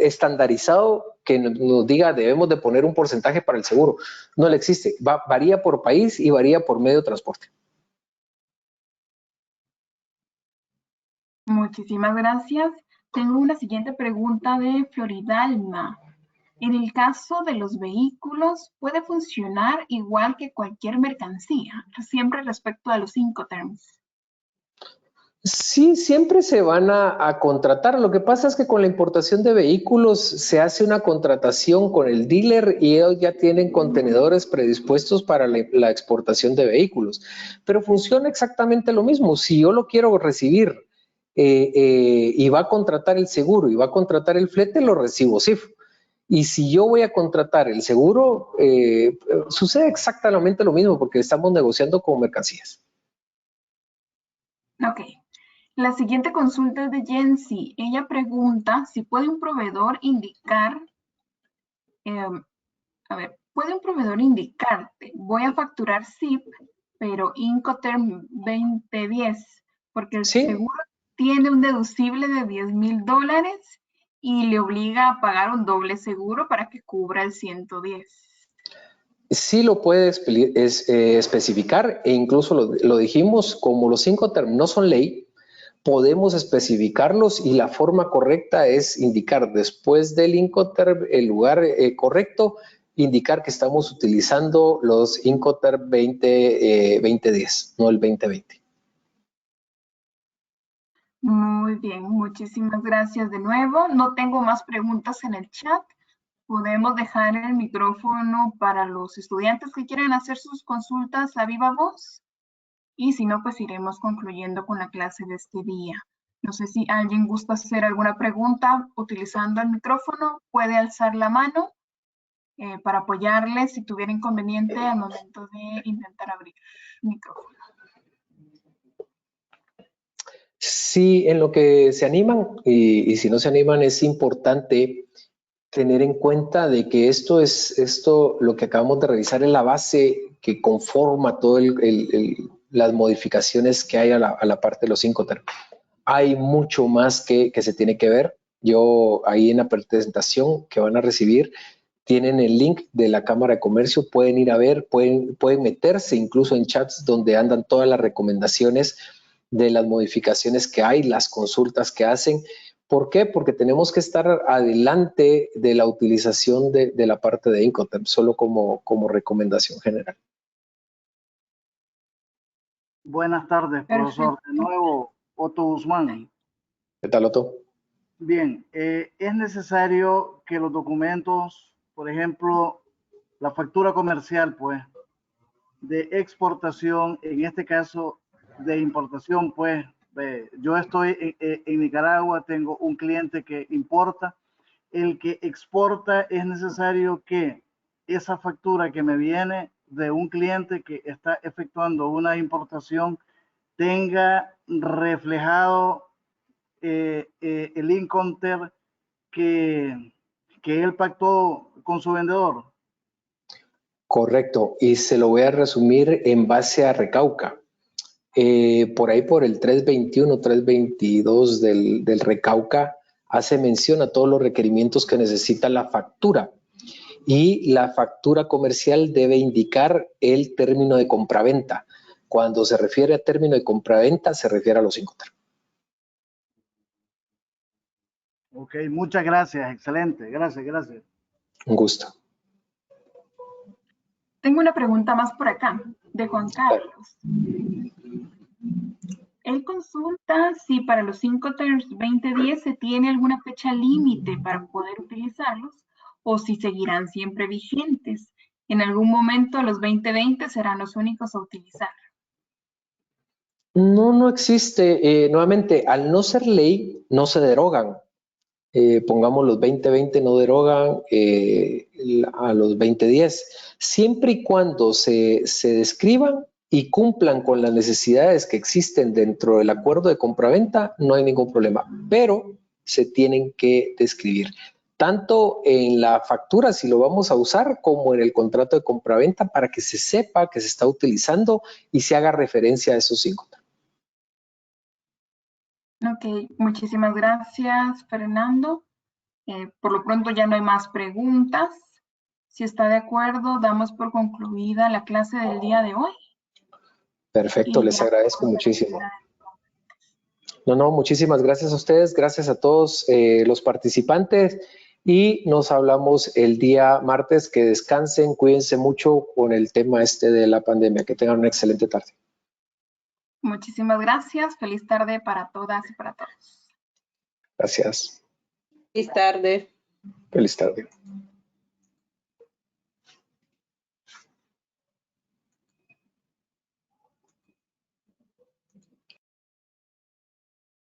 estandarizado que nos diga debemos de poner un porcentaje para el seguro. No le existe. Varía por país y varía por medio de transporte. Muchísimas gracias. Tengo una siguiente pregunta de Floridalma. En el caso de los vehículos, ¿puede funcionar igual que cualquier mercancía? Siempre respecto a los Incoterms. Sí, siempre se van a contratar. Lo que pasa es que con la importación de vehículos se hace una contratación con el dealer y ellos ya tienen contenedores predispuestos para la exportación de vehículos. Pero funciona exactamente lo mismo. Si yo lo quiero recibir y va a contratar el seguro y va a contratar el flete, lo recibo CIF. Y si yo voy a contratar el seguro, sucede exactamente lo mismo porque estamos negociando con mercancías. Ok. La siguiente consulta es de Jensi. Ella pregunta si puede un proveedor indicar, ¿puede un proveedor indicarte, voy a facturar SIP, pero Incoterm 2010, porque el seguro tiene un deducible de $10,000 y le obliga a pagar un doble seguro para que cubra el 110? Sí lo puede especificar e incluso lo dijimos, como los Incoterm no son ley, podemos especificarlos y la forma correcta es indicar después del Incoterm el lugar correcto, indicar que estamos utilizando los Incoterm 2010, no el 2020. Muy bien, muchísimas gracias de nuevo. No tengo más preguntas en el chat. Podemos dejar el micrófono para los estudiantes que quieran hacer sus consultas a viva voz. Y si no, pues iremos concluyendo con la clase de este día. No sé si alguien gusta hacer alguna pregunta utilizando el micrófono. Puede alzar la mano para apoyarle si tuviera inconveniente al momento de intentar abrir el micrófono. Sí, en lo que se animan y si no se animan es importante tener en cuenta de que esto, lo que acabamos de revisar, es la base que conforma todo las modificaciones que hay a la parte de los Incoterm. Hay mucho más que se tiene que ver. Yo ahí en la presentación que van a recibir tienen el link de la Cámara de Comercio, pueden ir a ver, pueden meterse incluso en chats donde andan todas las recomendaciones de las modificaciones que hay, las consultas que hacen. ¿Por qué? Porque tenemos que estar adelante de la utilización de la parte de Incoterm, solo como recomendación general. Buenas tardes, profesor. De nuevo, Otto Guzmán. ¿Qué tal, Otto? Bien, es necesario que los documentos, por ejemplo, la factura comercial, pues, de exportación, en este caso de importación, pues, yo estoy en Nicaragua, tengo un cliente que importa, el que exporta, es necesario que esa factura que me viene de un cliente que está efectuando una importación tenga reflejado el Incoterm que él pactó con su vendedor. Correcto, y se lo voy a resumir en base a Recauca. Por ahí por el 321, 322 del Recauca hace mención a todos los requerimientos que necesita la factura, y la factura comercial debe indicar el término de compraventa. Cuando se refiere a término de compraventa, se refiere a los Incoterm. Ok, muchas gracias, excelente, gracias. Un gusto. Tengo una pregunta más por acá, de Juan Carlos. Él consulta si para los Incoterms 2010 se tiene alguna fecha límite para poder utilizarlos o si seguirán siempre vigentes. En algún momento los 2020 serán los únicos a utilizar. No existe. Nuevamente, al no ser ley, no se derogan. Pongamos los 2020 no derogan a los 2010. Siempre y cuando se describan y cumplan con las necesidades que existen dentro del acuerdo de compraventa, no hay ningún problema, pero se tienen que describir, tanto en la factura si lo vamos a usar, como en el contrato de compraventa, para que se sepa que se está utilizando y se haga referencia a esos 5. Ok, muchísimas gracias, Fernando. Por lo pronto ya no hay más preguntas. Si está de acuerdo, damos por concluida la clase del día de hoy. Perfecto, les agradezco muchísimo. No, muchísimas gracias a ustedes, gracias a todos los participantes, y nos hablamos el día martes. Que descansen, cuídense mucho con el tema de la pandemia. Que tengan una excelente tarde. Muchísimas gracias. Feliz tarde para todas y para todos. Gracias. Feliz tarde. Feliz tarde.